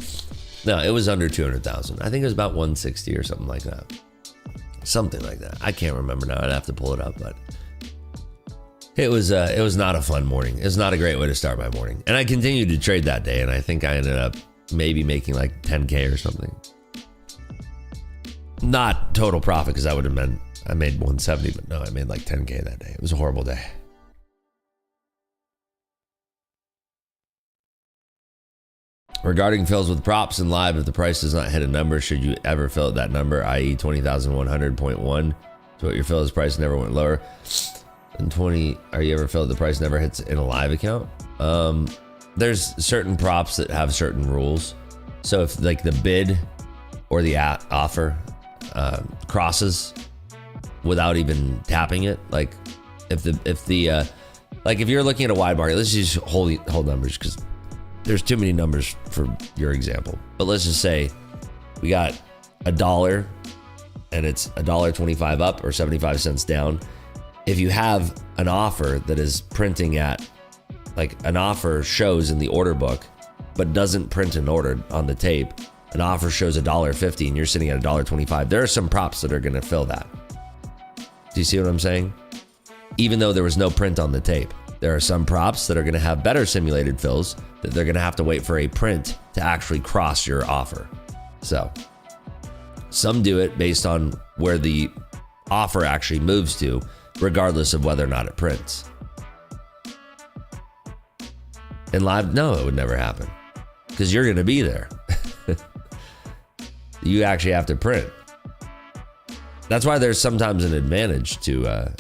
no, it was under 200,000. I think it was about 160 or something like that. Something like that. I can't remember now. I'd have to pull it up, but it was not a fun morning. It was not a great way to start my morning. And I continued to trade that day, and I think I ended up maybe making like 10K or something. Not total profit, because that would have been, I made 170, but no, I made like 10K that day. It was a horrible day. Regarding fills with props and live, if the price does not hit a number, should you ever fill at that number, i.e. 20,100.1? So what your fill price never went lower. And 20, are you ever filled the price never hits in a live account? There's certain props that have certain rules. So if like the bid or the offer crosses without even tapping it, like if you're looking at a wide market, let's just hold numbers because there's too many numbers for your example. But let's just say we got $1 and it's $1.25 up or 75 cents down. If you have an offer that is printing at, like an offer shows in the order book, but doesn't print an order on the tape, an offer shows $1.50 and you're sitting at $1.25. There are some props that are going to fill that. Do you see what I'm saying? Even though there was no print on the tape, there are some props that are going to have better simulated fills that they're going to have to wait for a print to actually cross your offer. So some do it based on where the offer actually moves to, regardless of whether or not it prints. In live, no, it would never happen because you're going to be there. You actually have to print. That's why there's sometimes an advantage to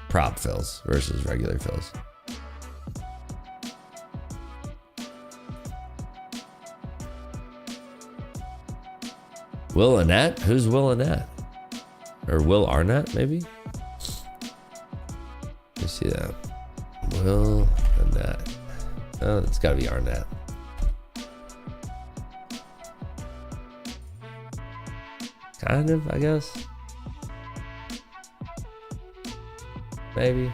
prop fills versus regular fills. Will Annette? Who's Will Annette? Or Will Arnett, maybe? Let me see that. Will Annette. Oh, it's gotta be Arnett. Kind of, I guess. Maybe.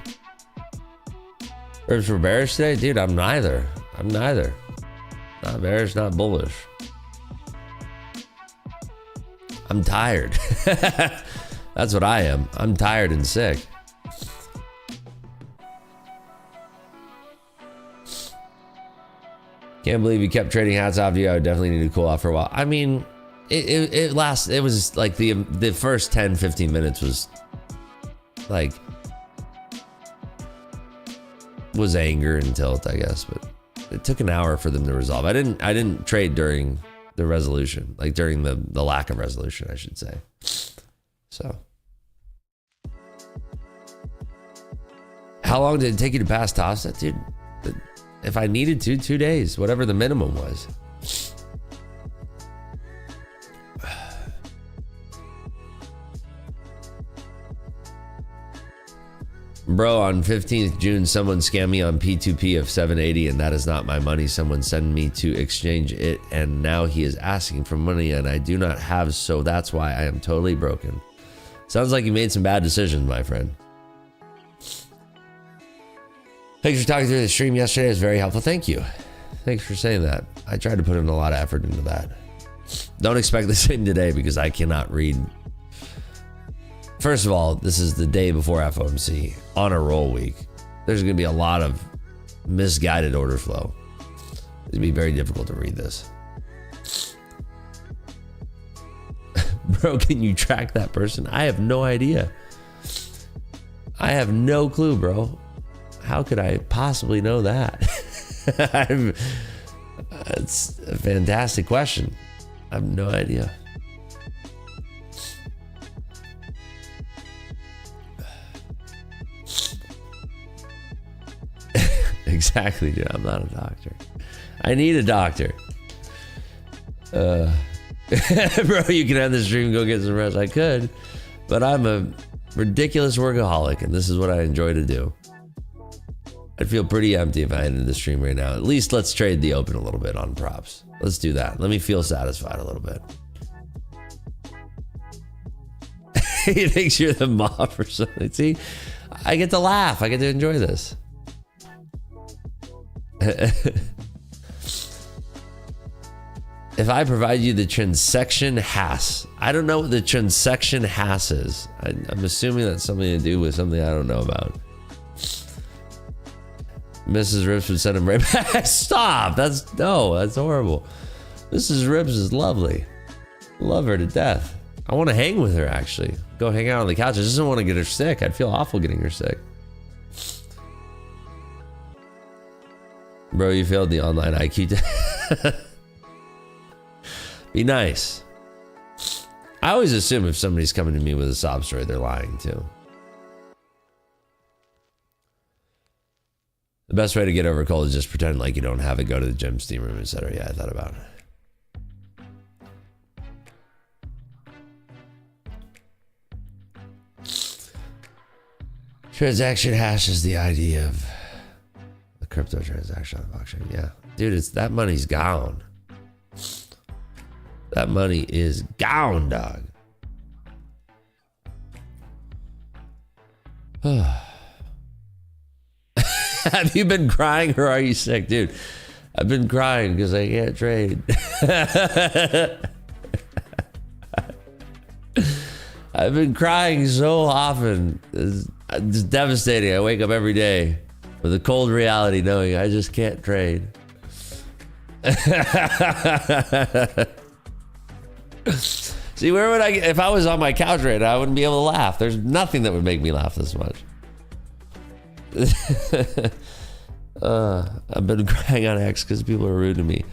Ribs for bearish today? Dude, I'm neither. Not bearish, not bullish. I'm tired. That's what I am. I'm tired and sick. Can't believe you kept trading. Hats off to you. I would definitely need to cool off for a while. I mean, it was like the first 10, 15 minutes was like, was anger and tilt, I guess, but it took an hour for them to resolve. I didn't trade during the resolution, like during the lack of resolution, I should say. So how long did it take you to pass toss that, dude? If I needed to, 2 days, whatever the minimum was. Bro, on 15th June, someone scammed me on P2P of 780 and that is not my money. Someone sent me to exchange it and now he is asking for money and I do not have, so that's why I am totally broken. Sounds like you made some bad decisions, my friend. Thanks for talking through the stream yesterday. It was very helpful. Thank you. Thanks for saying that. I tried to put in a lot of effort into that. Don't expect the same today because I cannot read. First of all, this is the day before FOMC on a roll week. There's going to be a lot of misguided order flow. It'd be very difficult to read this. Bro, can you track that person? I have no idea. I have no clue, bro. How could I possibly know that? It's a fantastic question. I have no idea. Exactly, dude. I'm not a doctor. I need a doctor. Bro, you can have the stream, go get some rest. I could, but I'm a ridiculous workaholic, and this is what I enjoy to do. I'd feel pretty empty if I ended the stream right now. At least let's trade the open a little bit on props. Let's do that. Let me feel satisfied a little bit. He thinks you're the mob or something. See, I get to laugh. I get to enjoy this. If I provide you the transaction hash, I don't know what the transaction hash is. I'm assuming that's something to do with something I don't know about. Mrs. Rips would send him right back. Stop! That's horrible. Mrs. Rips is lovely. Love her to death. I want to hang with her, actually. Go hang out on the couch. I just don't want to get her sick. I'd feel awful getting her sick. Bro, you failed the online IQ test. Be nice. I always assume if somebody's coming to me with a sob story, they're lying too. The best way to get over a cold is just pretend like you don't have it, go to the gym, steam room, etc. Yeah, I thought about it. Transaction hash is the ID of the crypto transaction on the blockchain. Yeah, dude, that money's gone. That money is gone, dog. Have you been crying or are you sick? Dude, I've been crying because I can't trade. I've been crying so often. It's devastating. I wake up every day with a cold reality knowing I just can't trade. See, where would if I was on my couch right now, I wouldn't be able to laugh. There's nothing that would make me laugh this much. I've been crying on X because people are rude to me.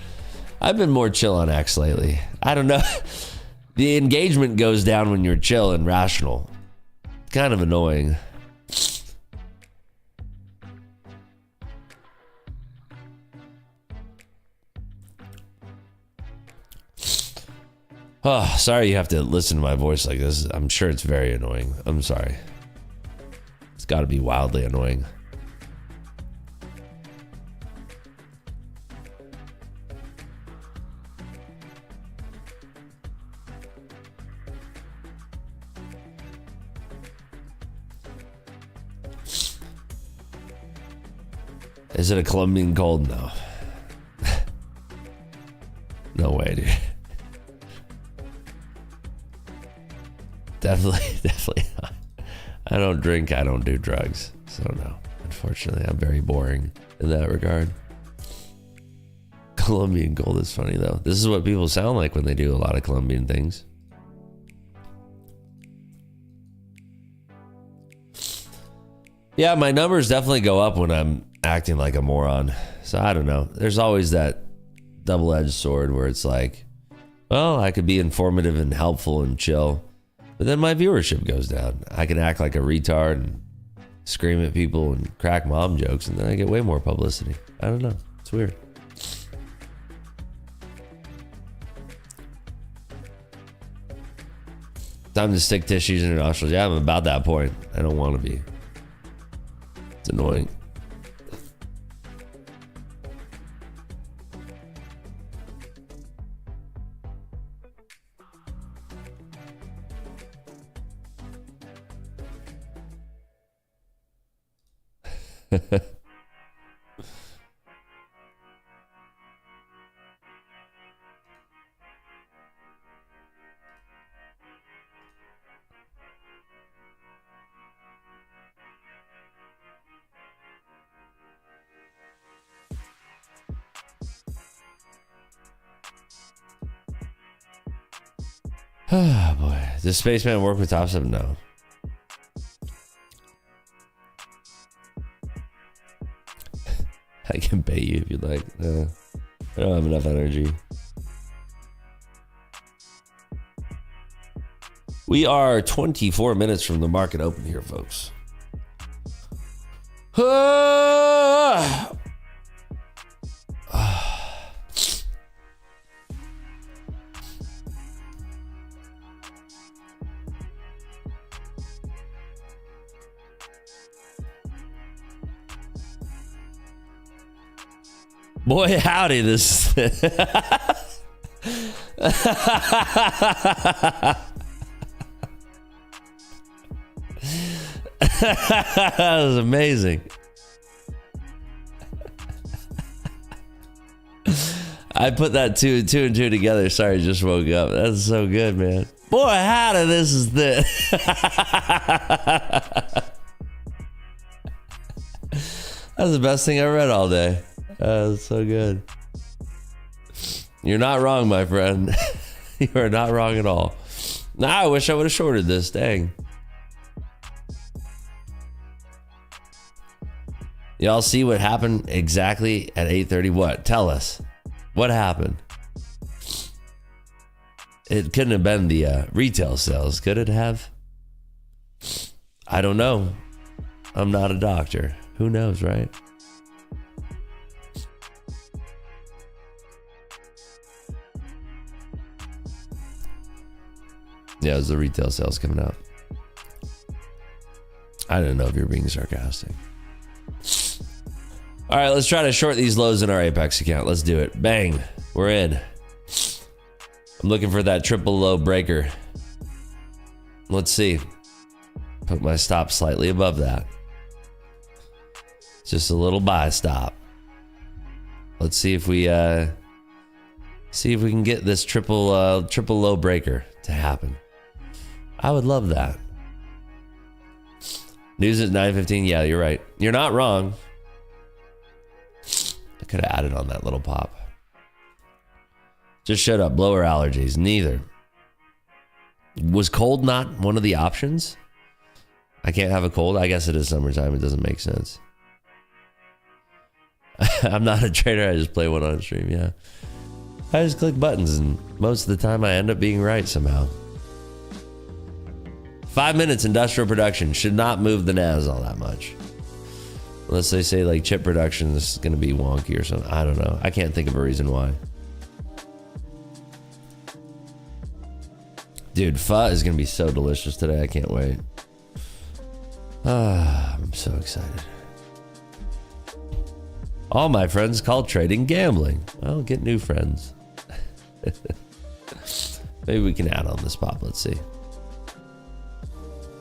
I've been more chill on X lately. I don't know. The engagement goes down when you're chill and rational. kind of annoying. Oh, sorry you have to listen to my voice like this. I'm sure it's very annoying. I'm sorry. It's got to be wildly annoying. Is it a Colombian cold? No. No way, dude. Definitely not. I don't drink, I don't do drugs. So no, unfortunately, I'm very boring in that regard. Colombian gold is funny though. This is what people sound like when they do a lot of Colombian things. Yeah, my numbers definitely go up when I'm acting like a moron. So I don't know. There's always that double-edged sword where it's like, well, I could be informative and helpful and chill, but then my viewership goes down. I can act like a retard and scream at people and crack mom jokes, and then I get way more publicity. I don't know. It's weird. Time to stick tissues in your nostrils. Yeah, I'm about that point. I don't want to be. It's annoying. Oh boy. Does Spaceman work with Top 7? No. I can pay you if you'd like. No, I don't have enough energy. We are 24 minutes from the market open here, folks. Boy, howdy, this that was amazing. I put that two and two together. Sorry, just woke up. That's so good, man. Boy, howdy, this is this. That's the best thing I read all day. That's so good. You're not wrong, my friend. You are not wrong at all. Nah, I wish I would have shorted this. Dang. Y'all see what happened exactly at 8:30? What? Tell us. What happened? It couldn't have been the retail sales, could it have? I don't know. I'm not a doctor. Who knows, right? Yeah, it was the retail sales coming out. I didn't know if you were being sarcastic. All right, let's try to short these lows in our Apex account. Let's do it. Bang. We're in. I'm looking for that triple low breaker. Let's see. Put my stop slightly above that. Just a little buy stop. Let's see if we can get this triple low breaker to happen. I would love that. News at 9:15. Yeah, you're right. You're not wrong. I could have added on that little pop. Just shut up. Blower allergies. Neither. Was cold not one of the options? I can't have a cold. I guess it is summertime. It doesn't make sense. I'm not a trader. I just play one on stream. Yeah. I just click buttons, and most of the time I end up being right somehow. 5 minutes industrial production should not move the NAS all that much. Unless they say like chip production is going to be wonky or something. I don't know. I can't think of a reason why. Dude, pho is going to be so delicious today. I can't wait. I'm so excited. All my friends call trading gambling. Well, get new friends. Maybe we can add on this pop. Let's see.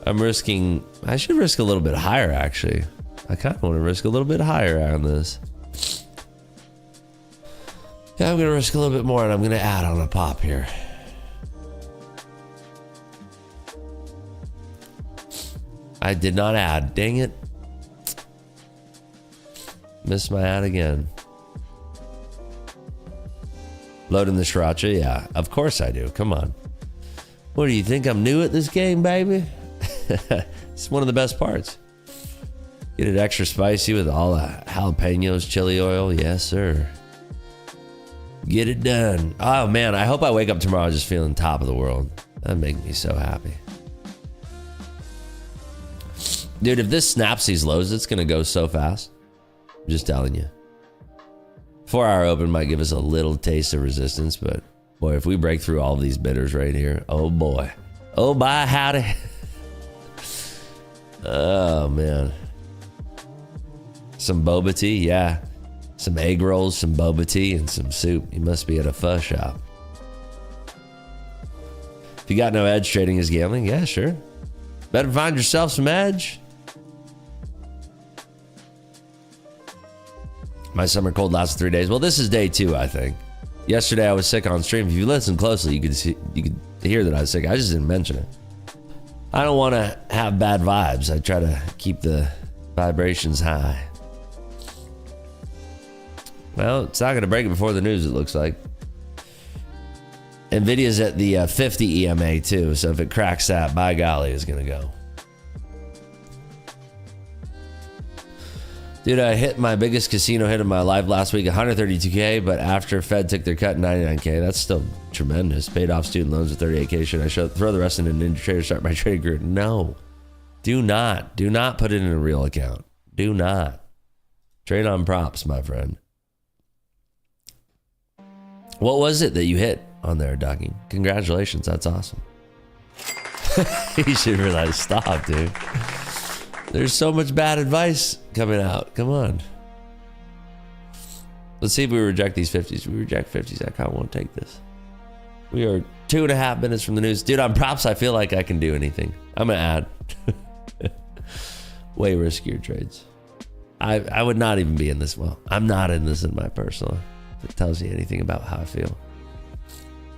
I should risk a little bit higher, actually. I kind of want to risk a little bit higher on this. Yeah, I'm going to risk a little bit more, and I'm going to add on a pop here. I did not add. Dang it. Missed my ad again. Loading the sriracha? Yeah, of course I do. Come on. What do you think? I'm new at this game, baby? It's one of the best parts. Get it extra spicy with all the jalapenos, chili oil. Yes, sir. Get it done. Oh, man. I hope I wake up tomorrow just feeling top of the world. That'd make me so happy. Dude, if this snaps these lows, it's going to go so fast. I'm just telling you. 4-hour open might give us a little taste of resistance, but boy, if we break through all of these bidders right here, oh boy. Oh, bye, howdy. Oh, man. Some boba tea, yeah. Some egg rolls, some boba tea, and some soup. You must be at a pho shop. If you got no edge, trading is gambling. Yeah, sure. Better find yourself some edge. My summer cold lasted 3 days. Well, this is day 2, I think. Yesterday I was sick on stream. If you listen closely, you could hear that I was sick. I just didn't mention it. I don't want to have bad vibes. I try to keep the vibrations high. Well, it's not going to break it before the news, it looks like. Nvidia's at the 50 EMA too, so if it cracks that, by golly, it's going to go. Dude, I hit my biggest casino hit of my life last week, 132K, but after Fed took their cut, 99K. That's still tremendous. Paid off student loans with 38K. Should I throw the rest in an Ninja Trader, start my trading career? No. Do not. Do not put it in a real account. Do not. Trade on props, my friend. What was it that you hit on there, Ducking? Congratulations. That's awesome. You should realize, stop, dude. There's so much bad advice coming out. Come on. Let's see if we reject these 50s. If we reject 50s, I kind of won't take this. We are 2.5 minutes from the news. Dude, on props, I feel like I can do anything. I'm going to add. Way riskier trades. I would not even be in this. Well, I'm not in this in my personal. If it tells you anything about how I feel.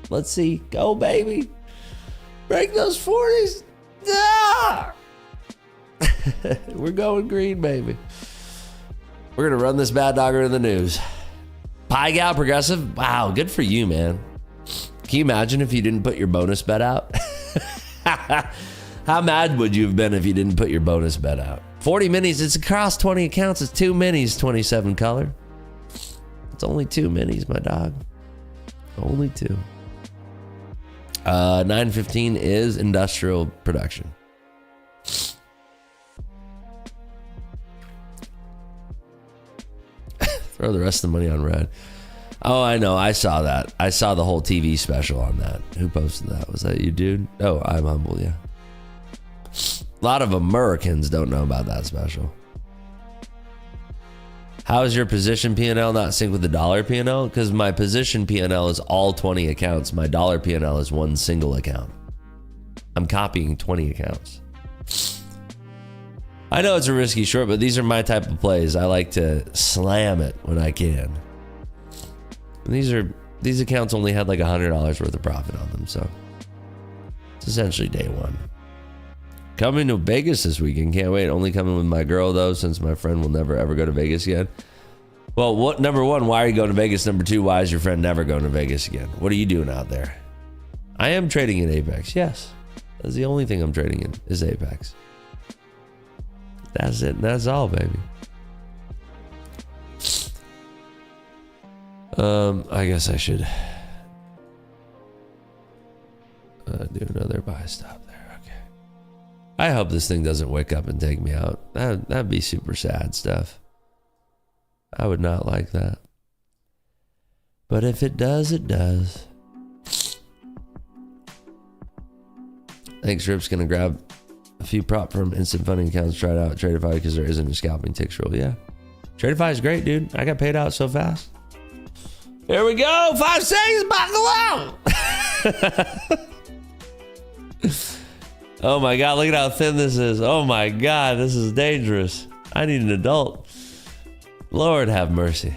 Let's see. Go, baby. Break those 40s. Ah! We're going green, baby. We're gonna run this bad dogger in the news. Pie Gal Progressive. Wow, good for you, man. Can you imagine if you didn't put your bonus bet out? How mad would you have been if you didn't put your bonus bet out? 40 minis. It's across 20 accounts. It's 2 minis, 27 color. It's only 2 minis, my dog. Only 2. 915 is industrial production. Throw the rest of the money on red. Oh, I know. I saw that. I saw the whole TV special on that. Who posted that? Was that you, dude? Oh, I'm humble, yeah. A lot of Americans don't know about that special. How is your position P&L not synced with the dollar P&L? Because my position P&L is all 20 accounts. My dollar P&L is one single account. I'm copying 20 accounts. I know it's a risky short, but these are my type of plays. I like to slam it when I can. And these accounts only had like $100 worth of profit on them, so it's essentially day 1. Coming to Vegas this weekend, can't wait. Only coming with my girl though, since my friend will never ever go to Vegas again. Well, number 1, why are you going to Vegas? Number 2, why is your friend never going to Vegas again? What are you doing out there? I am trading in Apex, yes. That's the only thing I'm trading in is Apex. That's it. That's all, baby. I guess I should do another buy stop there. Okay. I hope this thing doesn't wake up and take me out. That'd be super sad stuff. I would not like that. But if it does, it does. I think Strip's going to grab a few prop firm instant funding accounts, try it out, Tradeify, because there isn't a scalping ticks rule. Yeah. Tradeify is great, dude. I got paid out so fast. Here we go. 5 seconds, buckle out. Oh my God, look at how thin this is. Oh my God, this is dangerous. I need an adult. Lord have mercy.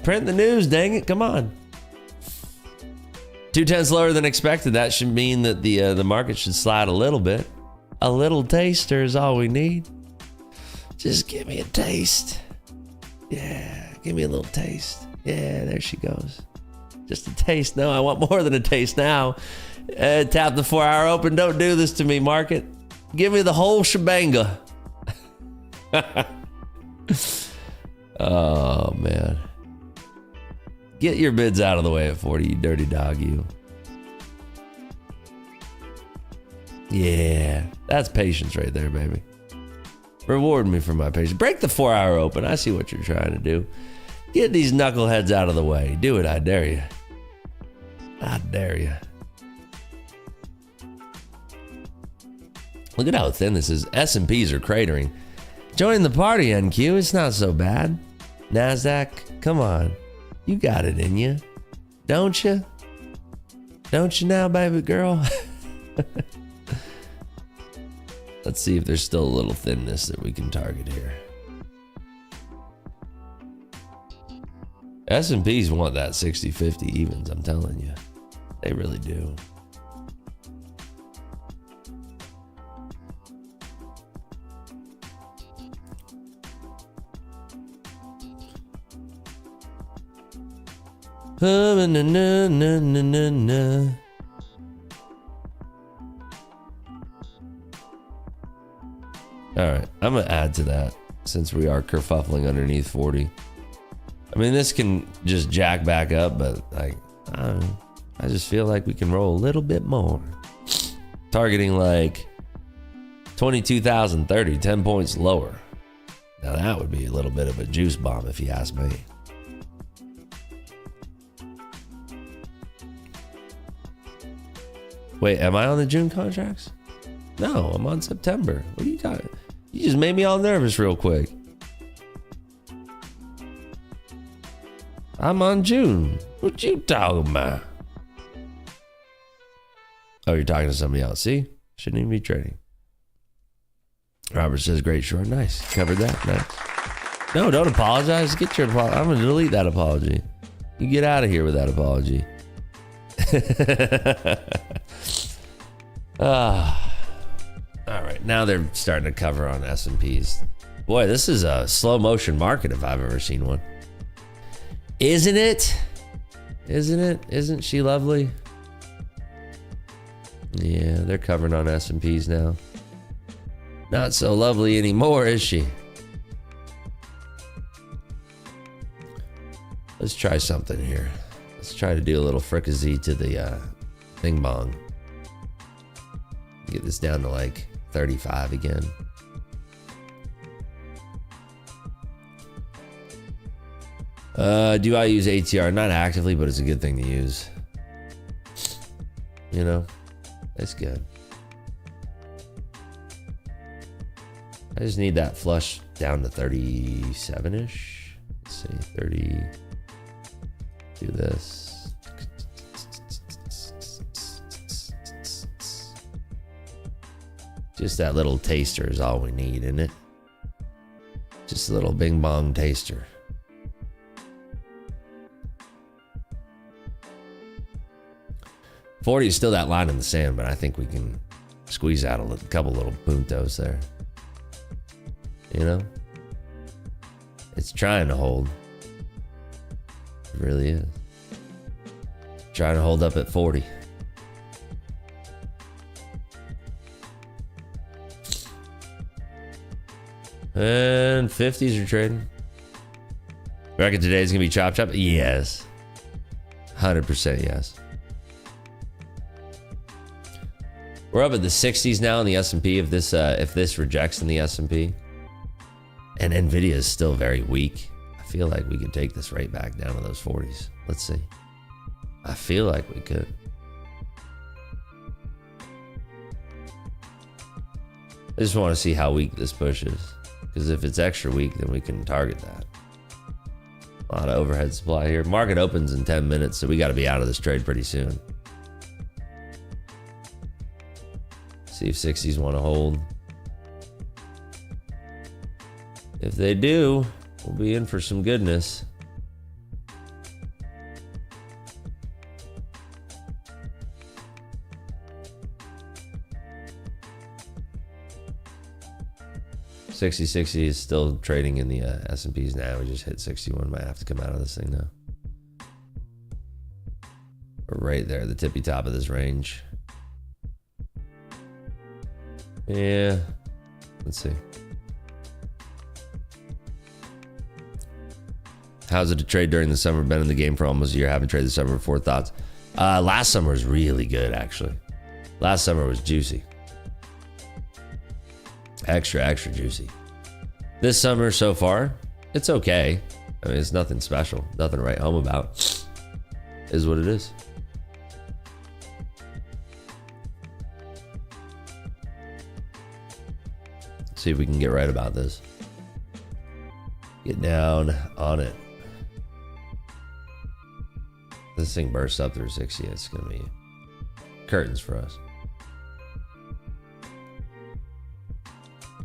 Print the news, dang it, come on. 2/10 lower than expected. That should mean that the market should slide a little bit. A little taster is all we need. Just give me a taste. Yeah, give me a little taste. Yeah, there she goes. Just a taste. No, I want more than a taste now. Tap the 4-hour open. Don't do this to me, market. Give me the whole shebanga. Oh, man. Get your bids out of the way at 40, you dirty dog, you. Yeah, that's patience right there, baby. Reward me for my patience. Break the 4-hour open. I see what you're trying to do. Get these knuckleheads out of the way. Do it, I dare you. I dare you. Look at how thin this is. S&Ps are cratering. Join the party, NQ. It's not so bad. NASDAQ, come on. You got it in you. Don't you? Don't you now, baby girl? Let's see if there's still a little thinness that we can target here. S&Ps want that 60-50 evens, I'm telling you. They really do. Na, na, na, na, na, na. All right, I'm gonna add to that since we are kerfuffling underneath 40. I mean, this can just jack back up, but like, I don't know. I just feel like we can roll a little bit more. Targeting like 22,030, 10 points lower. Now that would be a little bit of a juice bomb if you ask me. Wait, am I on the June contracts? No, I'm on September. What are you talking? You just made me all nervous real quick. I'm on June. What you talking about? Oh, you're talking to somebody else. See? Shouldn't even be trading. Robert says, great short. Nice. Covered that. Nice. No, don't apologize. Get your apology. I'm going to delete that apology. You get out of here with that apology. All right, now they're starting to cover on S&Ps. Boy, this is a slow motion market if I've ever seen one. Isn't it? Isn't it? Isn't she lovely? Yeah, they're covering on S&Ps now. Not so lovely anymore, is she? Let's try something here. Let's try to do a little fricassee to the thing bong. Get this down to like 35 again. Do I use ATR? Not actively, but it's a good thing to use. You know, it's good. I just need that flush down to 37-ish. Let's see, 30. Do this. Just that little taster is all we need, isn't it? Just a little bing bong taster. $40 is still that line in the sand, but I think we can squeeze out a couple little puntos there. You know? It's trying to hold. It really is. Trying to hold up at 40. And 50s are trading. Reckon today's gonna be chop chop? Yes. 100% yes. We're up at the 60s now in the S&P if this rejects in the S&P. And Nvidia is still very weak. I feel like we could take this right back down to those 40s. Let's see. I feel like we could. I just want to see how weak this push is. Because if it's extra weak, then we can target that. A lot of overhead supply here. Market opens in 10 minutes, so we got to be out of this trade pretty soon. See if 60s want to hold. If they do, we'll be in for some goodness. $60 is still trading in the S&Ps now. We just hit 61. Might have to come out of this thing now. We're right there, the tippy top of this range. Yeah. Let's see. How's it to trade during the summer? Been in the game for almost a year. Haven't traded the summer before. Thoughts? Last summer was really good, actually. Last summer was juicy. Extra juicy. This summer so far, it's okay. I mean, it's nothing special. Nothing to write home about. Is what it is. See if we can get right about this. Get down on it. This thing bursts up through 60. It's going to be curtains for us.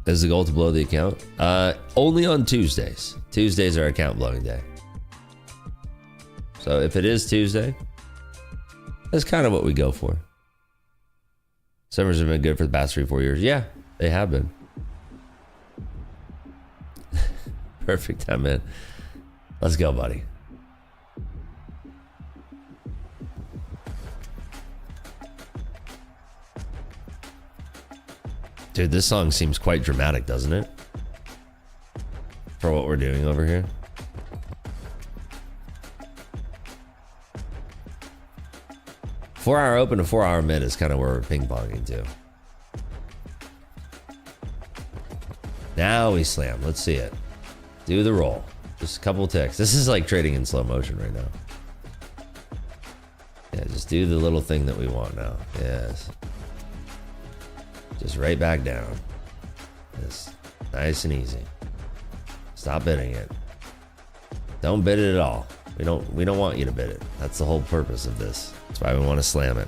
Is the goal to blow the account? Only on Tuesdays. Tuesdays are account blowing day. So if it is Tuesday, that's kind of what we go for. Summers have been good for the past 3-4 years. Yeah, they have been. Perfect time in. Let's go, buddy. Dude, this song seems quite dramatic, doesn't it? For what we're doing over here. Four-hour open to 4-hour mid is kind of where we're ping-ponging to. Now we slam. Let's see it. Do the roll. Just a couple ticks. This is like trading in slow motion right now. Yeah, just do the little thing that we want now. Yes. Just right back down. Just nice and easy. Stop bidding it. Don't bid it at all. We don't want you to bid it. That's the whole purpose of this. That's why we want to slam it.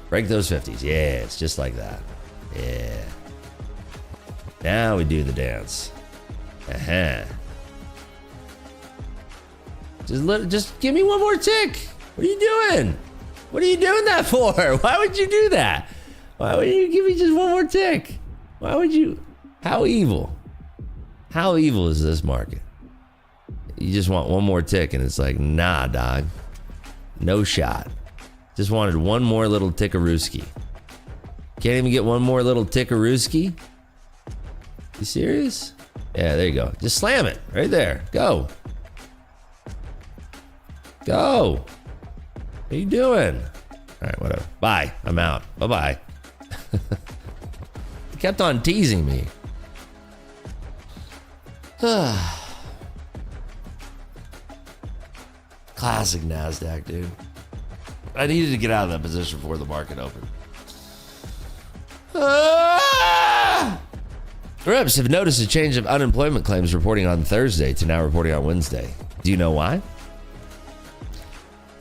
Break those 50s. Yeah, it's just like that. Yeah. Now we do the dance. Uh-huh. Just give me one more tick. What are you doing? What are you doing that for? Why would you do that? Why would you give me just one more tick? Why would you? How evil? How evil is this market? You just want one more tick and it's like, nah, dog. No shot. Just wanted one more little tickarooski. Can't even get one more little tickarooski? You serious? Yeah, there you go. Just slam it right there. Go. Go. What are you doing? All right, whatever. Bye. I'm out. Bye-bye. He kept on teasing me. Classic NASDAQ, dude. I needed to get out of that position before the market opened. Reps have noticed a change of unemployment claims reporting on Thursday to now reporting on Wednesday. Do you know why?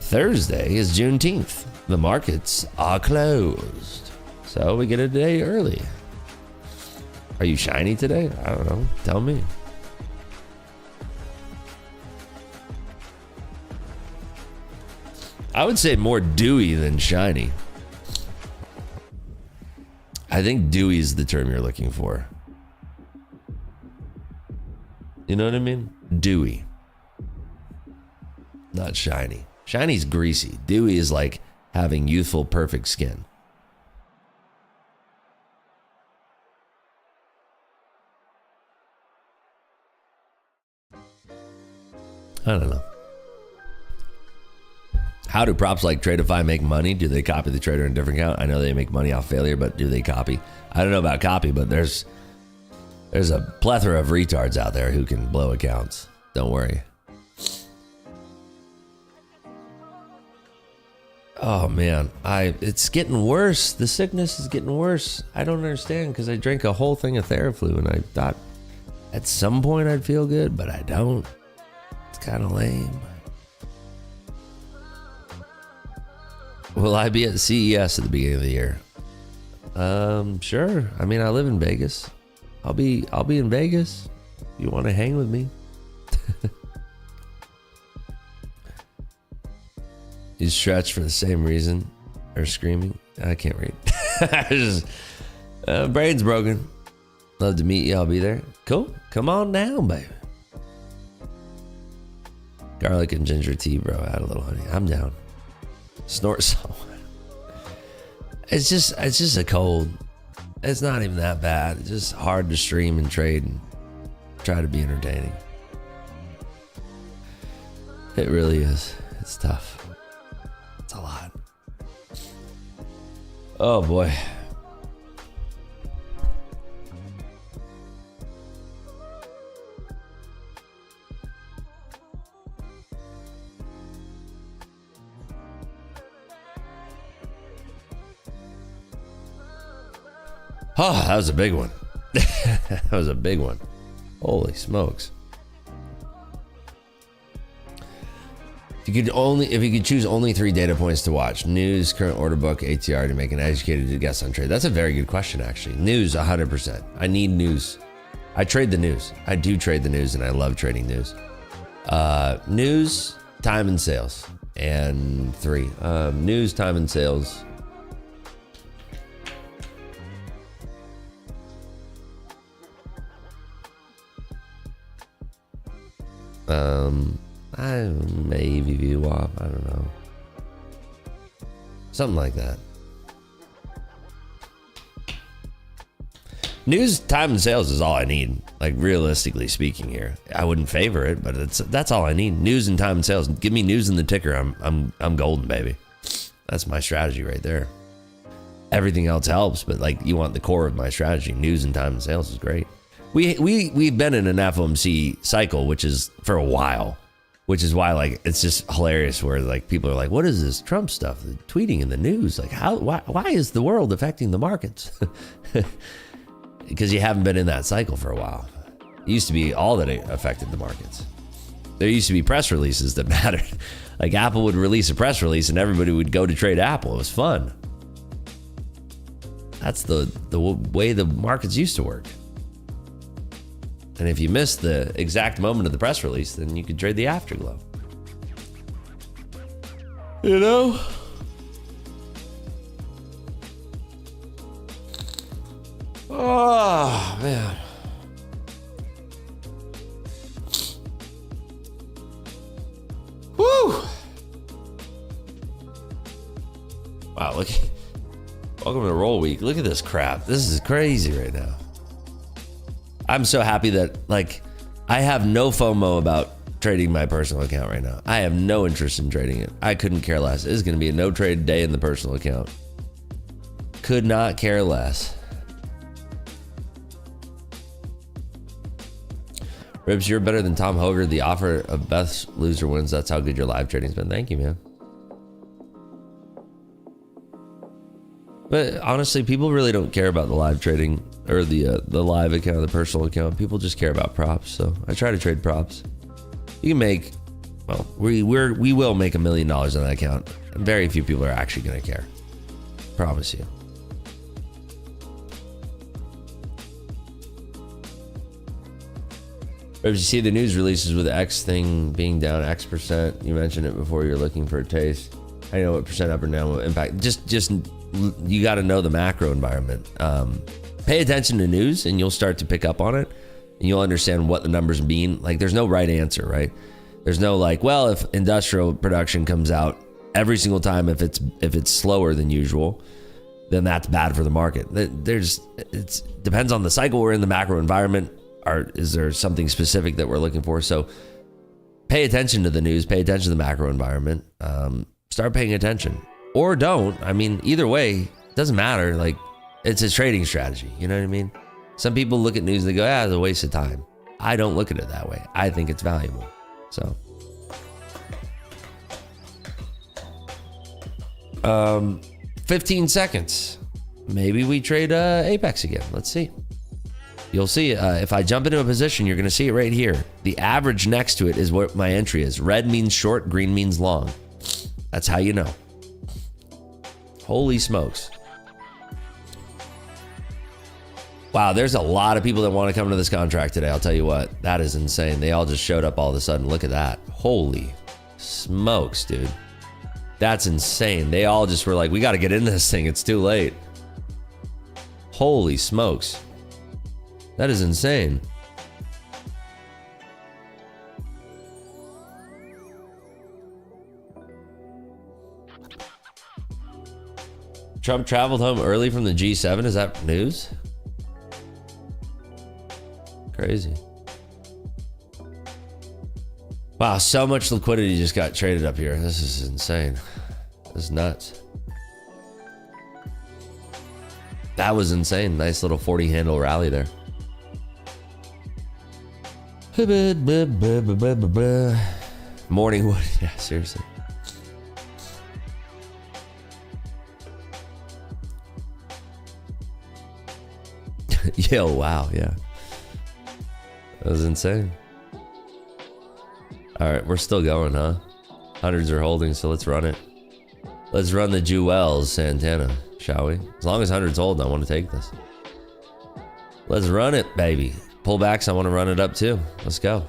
Thursday is Juneteenth. The markets are closed. So we get a day early. Are you shiny today? I don't know. Tell me. I would say more dewy than shiny. I think dewy is the term you're looking for. You know what I mean? Dewy. Not shiny. Shiny's greasy. Dewy is like having youthful, perfect skin. I don't know. How do props like Tradeify make money? Do they copy the trader in a different account? I know they make money off failure, but do they copy? I don't know about copy, but there's a plethora of retards out there who can blow accounts. Don't worry. Oh man, it's getting worse. The sickness is getting worse. I don't understand because I drank a whole thing of Theraflu and I thought at some point I'd feel good, but I don't. It's kind of lame. Will I be at CES at the beginning of the year? Sure. I mean, I live in Vegas. I'll be in Vegas. If you want to hang with me? You stretch for the same reason or screaming? I can't read. Brain's broken. Love to meet you. I'll be there. Cool. Come on down, baby. Garlic and ginger tea, bro. Add a little honey. I'm down. Snort so. It's just a cold. It's not even that bad. It's just hard to stream and trade and try to be entertaining. It really is. It's tough. It's a lot. Oh boy. Oh, that was a big one. That was a big one. Holy smokes. If you could choose only 3 data points to watch: news, current order book, ATR, to make an educated guess on trade. That's a very good question, actually. News, 100%. I need news. I trade the news. I do trade the news, and I love trading news. News, time and sales, and 3. News, time and sales. I maybe view off. I don't know. Something like that. News, time, and sales is all I need. Like, realistically speaking here, I wouldn't favor it, but that's all I need. News and time and sales. Give me news in the ticker. I'm golden, baby. That's my strategy right there. Everything else helps, but like, you want the core of my strategy. News and time and sales is great. We've been in an FOMC cycle, which is for a while, which is why, like, it's just hilarious where, like, people are like, what is this Trump stuff? The tweeting in the news, like, why is the world affecting the markets? Because you haven't been in that cycle for a while. It used to be all that affected the markets. There used to be press releases that mattered. Like, Apple would release a press release and everybody would go to trade Apple. It was fun. That's the way the markets used to work. And if you missed the exact moment of the press release, then you could trade the afterglow. You know? Oh, man. Woo! Wow, look. Welcome to Roll Week. Look at this crap. This is crazy right now. I'm so happy that, like, I have no FOMO about trading my personal account right now. I have no interest in trading it. I couldn't care less. This is going to be a no trade day in the personal account. Could not care less. Ribs, you're better than Tom Hoger. The offer of best loser wins. That's how good your live trading's been. Thank you, man. But honestly, people really don't care about the live trading or the live account, the personal account. People just care about props. So I try to trade props. You can make, well, we will make $1 million on that account. And very few people are actually going to care. Promise you. But if you see the news releases with X thing being down X percent, you mentioned it before, you're looking for a taste. I know what percent up or down will impact. Just you got to know the macro environment. Pay attention to news and you'll start to pick up on it and you'll understand what the numbers mean. Like, there's no right answer, right? There's no like, well, if industrial production comes out every single time, if it's slower than usual, then that's bad for the market. It depends on the cycle we're in, the macro environment. Is there something specific that we're looking for? So pay attention to the news, pay attention to the macro environment. Start paying attention. Or don't. I mean, either way, it doesn't matter. Like, it's a trading strategy. You know what I mean? Some people look at news and they go, it's a waste of time. I don't look at it that way. I think it's valuable. So, 15 seconds. Maybe we trade Apex again. Let's see. You'll see if I jump into a position, you're going to see it right here. The average next to it is what my entry is. Red means short, green means long. That's how you know. Holy smokes. Wow, there's a lot of people that want to come to this contract today. I'll tell you what, that is insane. They all just showed up all of a sudden. Look at that. Holy smokes, dude. That's insane. They all just were like, we got to get into this thing. It's too late. Holy smokes. That is insane. Trump traveled home early from the G7. Is that news? Crazy. Wow, so much liquidity just got traded up here. This is insane. This is nuts. That was insane. Nice little 40 handle rally there. Morning wood. Yeah, seriously. Yo, wow, yeah. That was insane. All right, we're still going, huh? Hundreds are holding, so let's run it. Let's run the Jewels Santana, shall we? As long as hundreds hold, I want to take this. Let's run it, baby. Pullbacks, I want to run it up too. Let's go.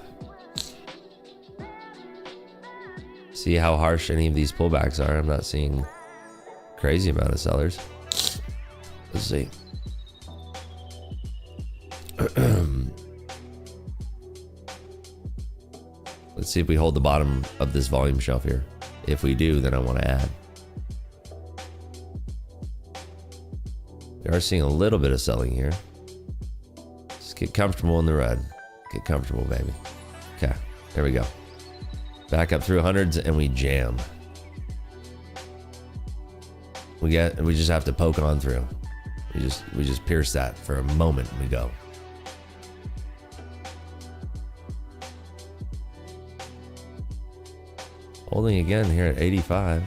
See how harsh any of these pullbacks are. I'm not seeing crazy amount of sellers. Let's see. Let's see if we hold the bottom of this volume shelf here. If we do, then I want to add. We are seeing a little bit of selling here. Just get comfortable in the red. Get comfortable, baby. Okay, there we go. Back up through hundreds and we jam. We just have to poke on through. We just pierce that for a moment and we go. Holding again here at 85.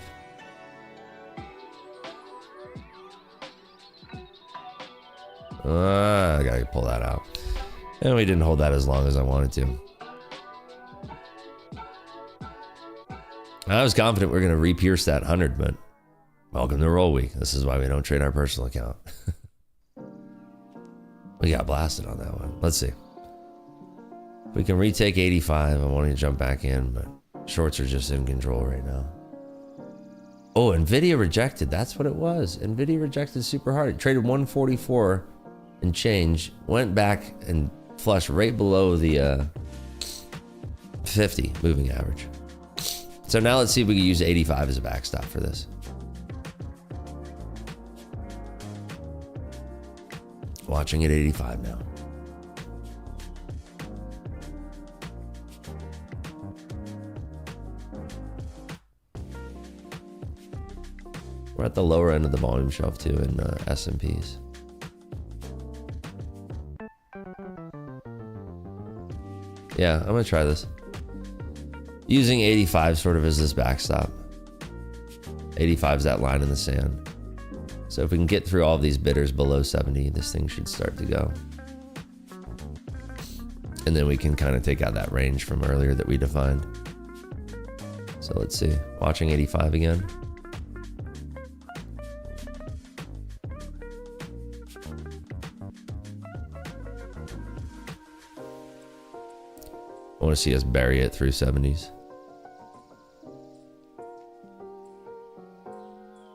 I gotta pull that out. And we didn't hold that as long as I wanted to. I was confident we are gonna re-pierce that 100, but welcome to roll week. This is why we don't trade our personal account. We got blasted on that one. Let's see. We can retake 85. I want to jump back in, but shorts are just in control right now. Oh, NVIDIA rejected. That's what it was. NVIDIA rejected super hard. It traded 144 and change. Went back and flushed right below the 50 moving average. So now let's see if we can use 85 as a backstop for this. Watching at 85 now. We're at the lower end of the volume shelf too in S&Ps. Yeah, I'm gonna try this. Using 85 sort of as this backstop. 85 is that line in the sand. So if we can get through all of these bidders below 70, this thing should start to go. And then we can kind of take out that range from earlier that we defined. So let's see, watching 85 again. I want to see us bury it through 70s.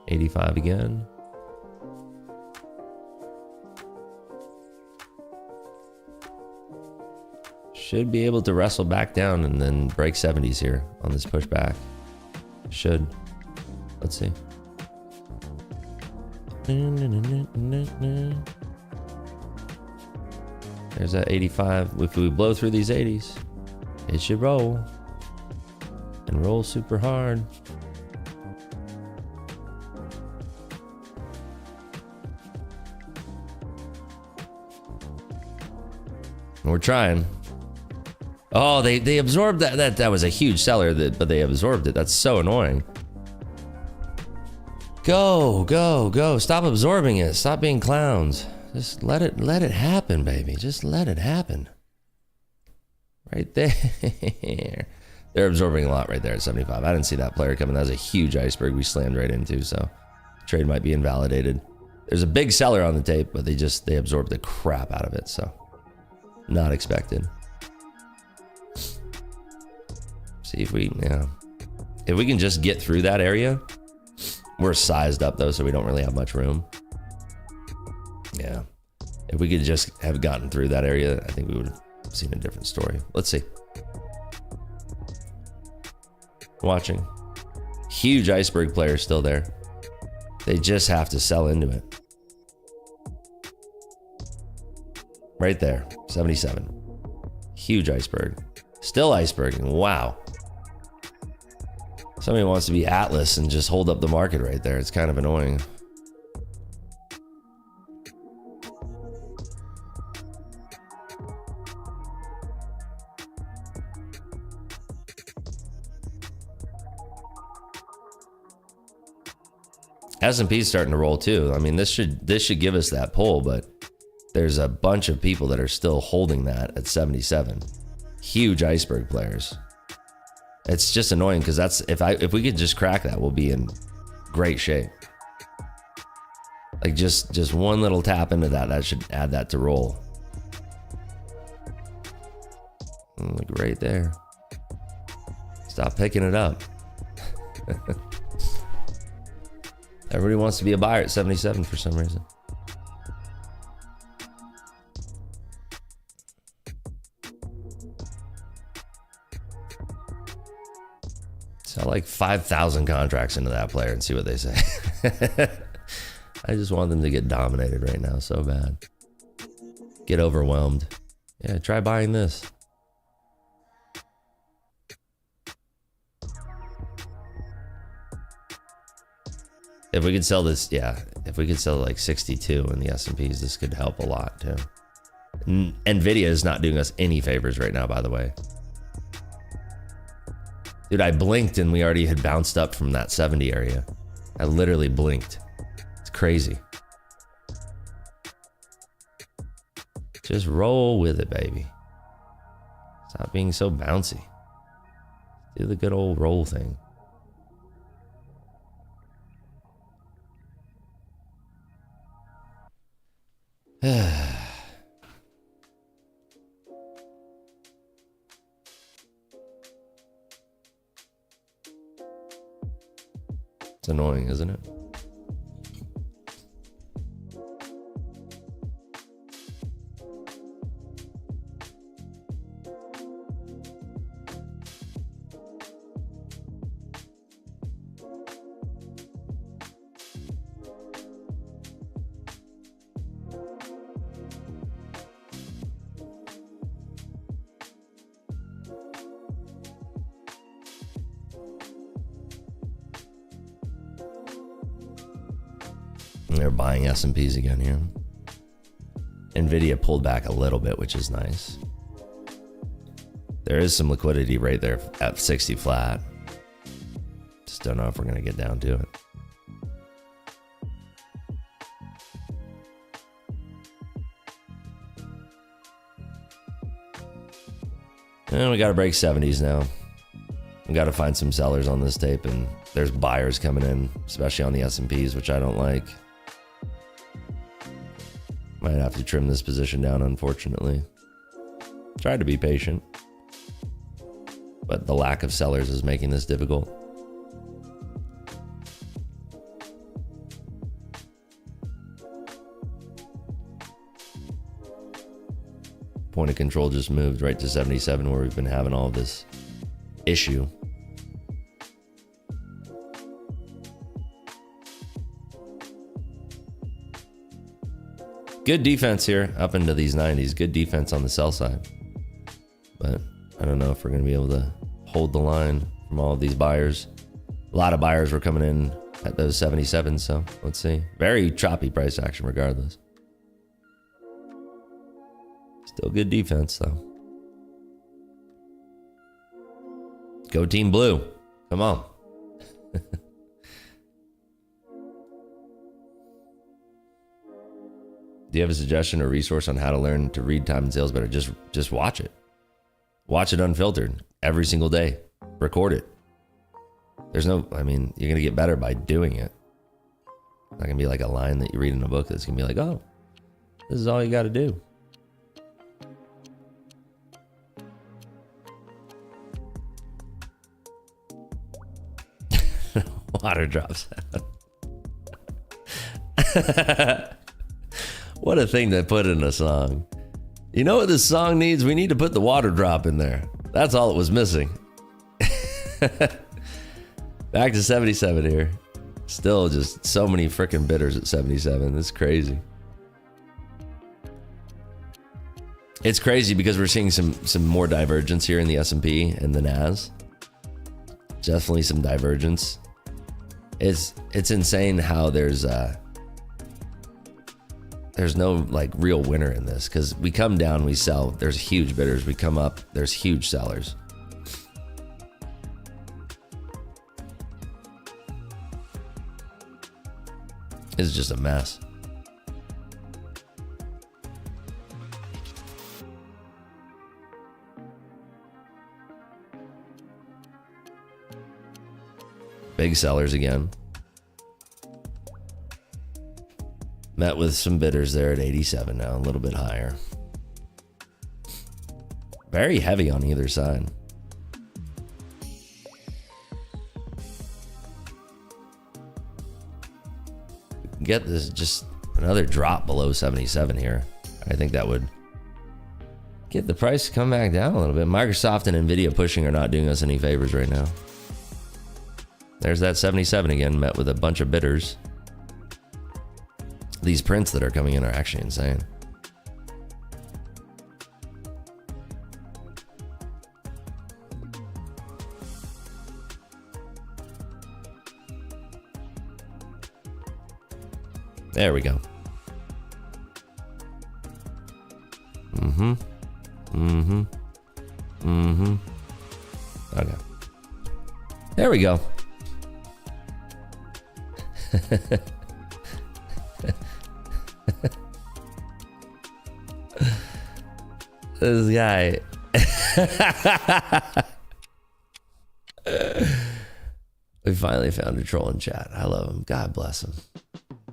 85 again. Should be able to wrestle back down and then break 70s here on this pushback. Should. Let's see. There's that 85. If we blow through these 80s, it should roll. And roll super hard. We're trying. Oh, they absorbed that. That was a huge seller, but they absorbed it. That's so annoying. Go, go, go. Stop absorbing it. Stop being clowns. Just let it happen, baby. Just let it happen. Right there. They're absorbing a lot right there at 75. I didn't see that player coming. That was a huge iceberg we slammed right into, so trade might be invalidated. There's a big seller on the tape, but they absorbed the crap out of it, so not expected. See if we can just get through that area. We're sized up though, so we don't really have much room. Yeah. If we could just have gotten through that area, I think we would have seen a different story. Let's see. Watching. Huge iceberg player still there. They just have to sell into it. Right there, 77. Huge iceberg. Still iceberging, wow. Somebody wants to be Atlas and just hold up the market right there. It's kind of annoying. S&P's starting to roll too. I mean, this should give us that pull, but there's a bunch of people that are still holding that at 77. Huge iceberg players. It's just annoying because that's if we could just crack that, we'll be in great shape. Like just one little tap into that should add that to roll. Like right there. Stop picking it up. Everybody wants to be a buyer at 77 for some reason. Sell like 5,000 contracts into that player and see what they say. I just want them to get dominated right now so bad. Get overwhelmed. Yeah, try buying this. If we could sell this, yeah, if we could sell like 62 in the S&Ps, this could help a lot too. Nvidia is not doing us any favors right now, by the way. Dude, I blinked and we already had bounced up from that 70 area. I literally blinked. It's crazy. Just roll with it, baby. Stop being so bouncy. Do the good old roll thing. It's annoying, isn't it? They're buying S&Ps again here. Nvidia pulled back a little bit, which is nice. There is some liquidity right there at 60 flat. Just don't know if we're going to get down to it. And we got to break 70s now. We got to find some sellers on this tape, and there's buyers coming in, especially on the S&Ps, which I don't like. Might have to trim this position down, unfortunately. Try to be patient, but the lack of sellers is making this difficult. Point of control just moved right to 77, where we've been having all of this issue. Good defense here up into these 90s. Good defense on the sell side. But I don't know if we're going to be able to hold the line from all of these buyers. A lot of buyers were coming in at those 77s, so let's see. Very choppy price action regardless. Still good defense, though. Go Team Blue. Come on. Do you have a suggestion or resource on how to learn to read time and sales better? Just watch it. Watch it unfiltered every single day. Record it. There's no, I mean, you're going to get better by doing it. It's not going to be like a line that you read in a book that's going to be like, oh, this is all you got to do. Water drops out. What a thing to put in a song. You know what this song needs? We need to put the water drop in there. That's all it was missing. Back to 77 here. Still just so many freaking bidders at 77. It's crazy. It's crazy because we're seeing some more divergence here in the S&P and the NAS. Definitely some divergence. It's insane how there's no like real winner in this, because we come down, we sell, there's huge bidders. We come up, there's huge sellers. It's just a mess. Big sellers again. Met with some bidders there at 87 now, a little bit higher. Very heavy on either side. Get this, just another drop below 77 here. I think that would get the price to come back down a little bit. Microsoft and Nvidia pushing are not doing us any favors right now. There's that 77 again, met with a bunch of bidders. These prints that are coming in are actually insane. There we go. Okay. There we go. This guy. We finally found a troll in chat. I love him. God bless him.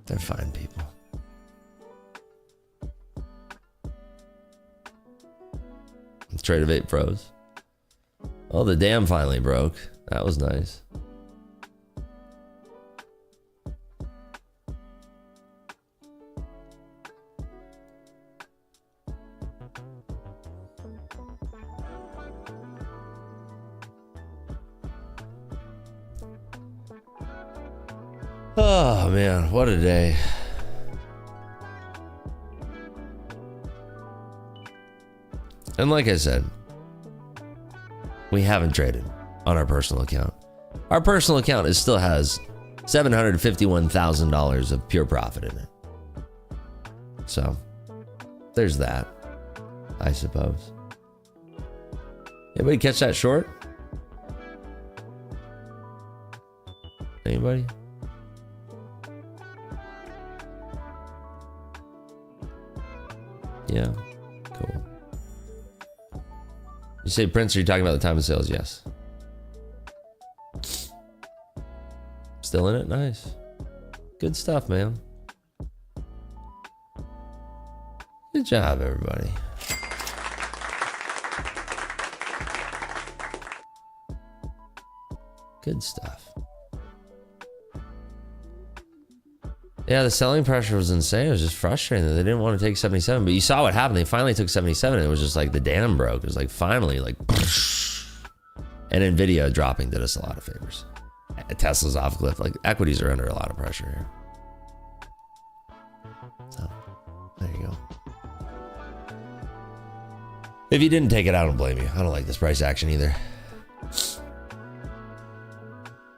They're fine people. Trade of 8 pros. Oh, the dam finally broke. That was nice. Oh man, what a day. And like I said, we haven't traded on our personal account. Our personal account still has $751,000 of pure profit in it. So there's that, I suppose. Anybody catch that short? Anybody? Yeah, cool. You say Prince, are you talking about the time of sales? Yes. Still in it? Nice. Good stuff, man. Good job, everybody. Good stuff. Yeah, the selling pressure was insane. It was just frustrating that they didn't want to take 77. But you saw what happened. They finally took 77. And it was just like the dam broke. It was like finally like... And Nvidia dropping did us a lot of favors. Tesla's off cliff. Like equities are under a lot of pressure here. So, there you go. If you didn't take it, I don't blame you. I don't like this price action either.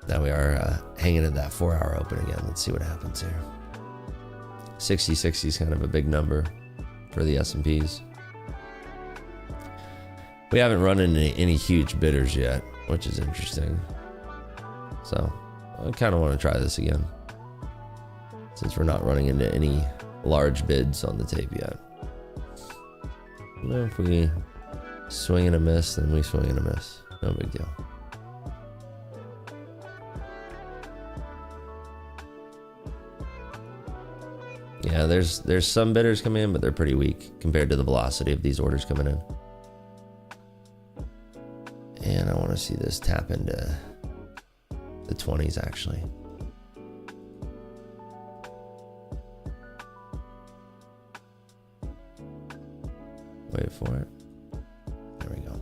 Now we are hanging at that 4-hour open again. Let's see what happens here. 60 is kind of a big number for the S&Ps. We haven't run into any huge bidders yet, which is interesting. So I kind of want to try this again, since we're not running into any large bids on the tape yet. Well, if we swing and a miss, then we swing and a miss. No big deal. Yeah, there's some bidders coming in, but they're pretty weak compared to the velocity of these orders coming in. And I want to see this tap into the 20s actually. Wait for it. There we go.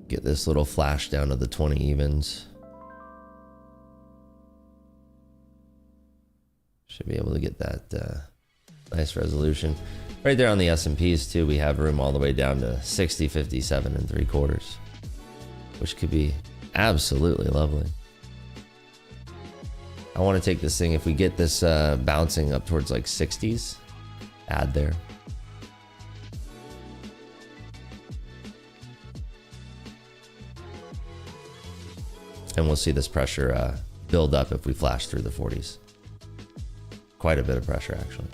Get this little flash down to the 20 evens. Should be able to get that nice resolution. Right there on the S&Ps too, we have room all the way down to 60, 57 and 3/4, which could be absolutely lovely. I want to take this thing, if we get this bouncing up towards like 60s, add there. And we'll see this pressure build up if we flash through the 40s. Quite a bit of pressure actually.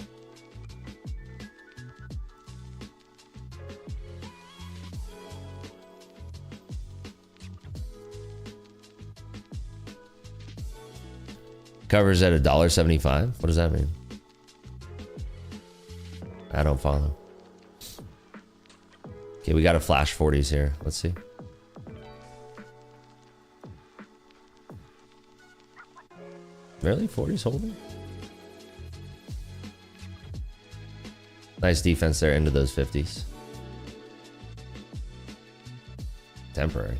Covers at $1.75. What does that mean? I don't follow. Okay, we got a flash 40s here. Let's see. Really? 40s holding? Nice defense there into those 50s. Temporary.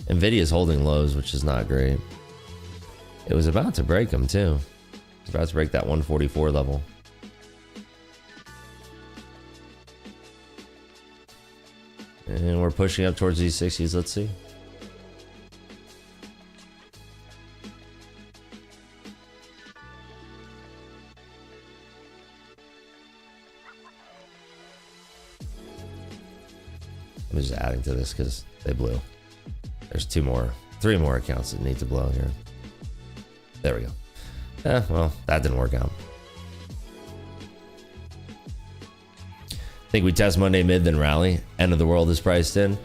Nvidia's holding lows, which is not great. It was about to break them too. It was about to break that 144 level. And we're pushing up towards these 60s. Let's see. I'm just adding to this because they blew. There's three more accounts that need to blow here. There we go. Well, that didn't work out. Think we test Monday mid, then rally. End of the world is priced in.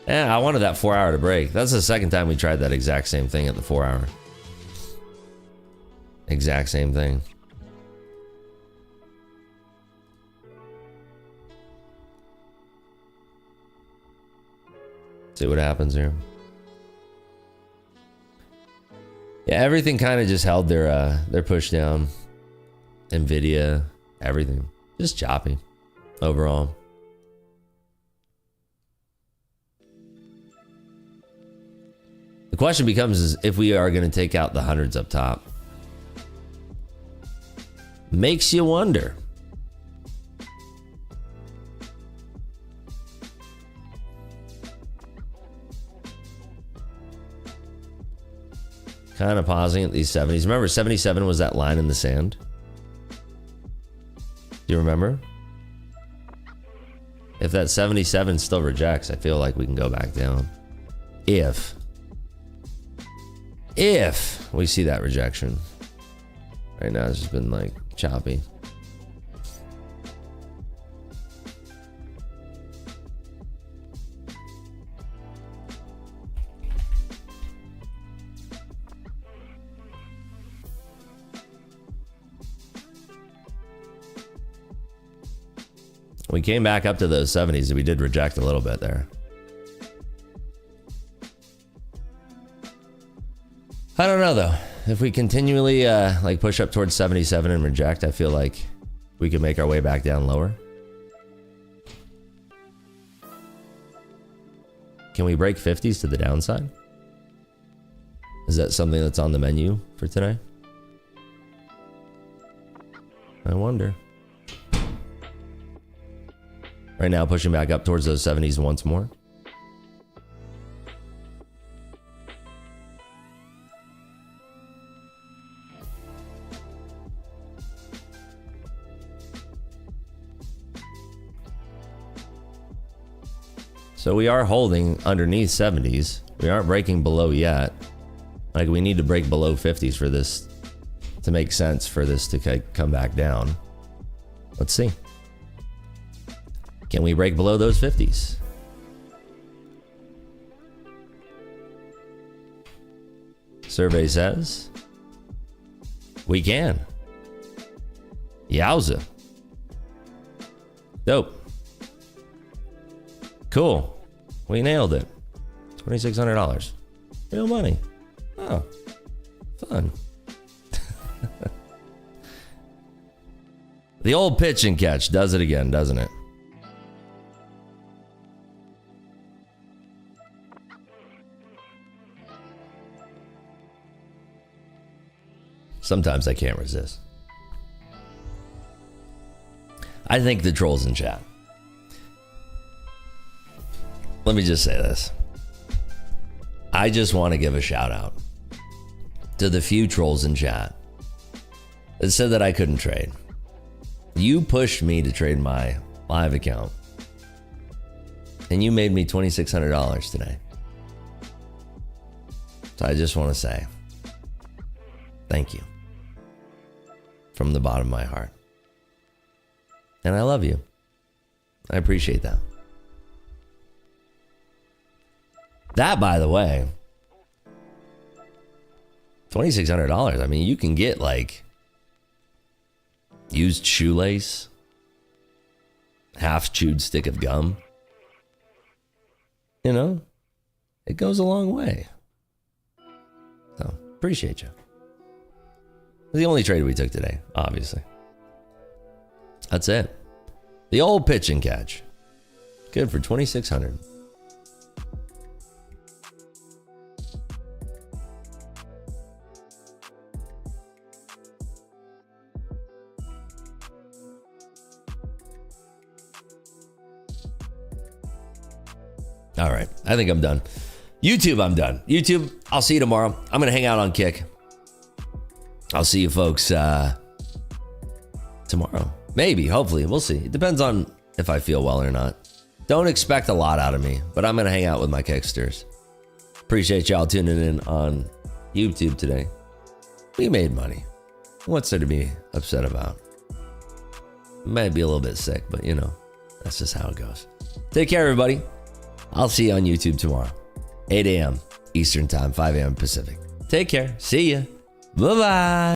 I wanted that 4 hour to break. That's the second time we tried that exact same thing at the 4 hour. Exact same thing. See what happens here. Yeah, everything kind of just held their push down. Nvidia, everything. Just choppy overall. The question becomes is if we are going to take out the hundreds up top. Makes you wonder. Kind of pausing at these 70s. Remember, 77 was that line in the sand? Do you remember? If that 77 still rejects, I feel like we can go back down. If we see that rejection. Right now it's just been like choppy. We came back up to those 70s and we did reject a little bit there. I don't know though. If we continually like push up towards 77 and reject, I feel like we could make our way back down lower. Can we break 50s to the downside? Is that something that's on the menu for today? I wonder. Right now, pushing back up towards those 70s once more. So we are holding underneath 70s. We aren't breaking below yet. Like, we need to break below 50s for this to make sense for this to come back down. Let's see. Can we break below those 50s? Survey says we can. Yowza. Dope. Cool. We nailed it. $2,600. Real money. Oh, fun. The old pitch and catch does it again, doesn't it? Sometimes I can't resist. I think the trolls in chat. Let me just say this. I just want to give a shout out to the few trolls in chat that said that I couldn't trade. You pushed me to trade my live account, and you made me $2,600 today. So I just want to say thank you from the bottom of my heart. And I love you. I appreciate that. That, by the way, $2,600. I mean, you can get like used shoelace, half chewed stick of gum. You know, it goes a long way. So, appreciate you. The only trade we took today, obviously. That's it. The old pitch and catch. Good for $2,600. All right, I think I'm done. YouTube, I'm done. YouTube, I'll see you tomorrow. I'm going to hang out on Kick. I'll see you folks tomorrow. Maybe, hopefully, we'll see. It depends on if I feel well or not. Don't expect a lot out of me, but I'm going to hang out with my Kicksters. Appreciate y'all tuning in on YouTube today. We made money. What's there to be upset about? Might be a little bit sick, but you know, that's just how it goes. Take care, everybody. I'll see you on YouTube tomorrow. 8 a.m. Eastern Time, 5 a.m. Pacific. Take care. See ya. Bye-bye.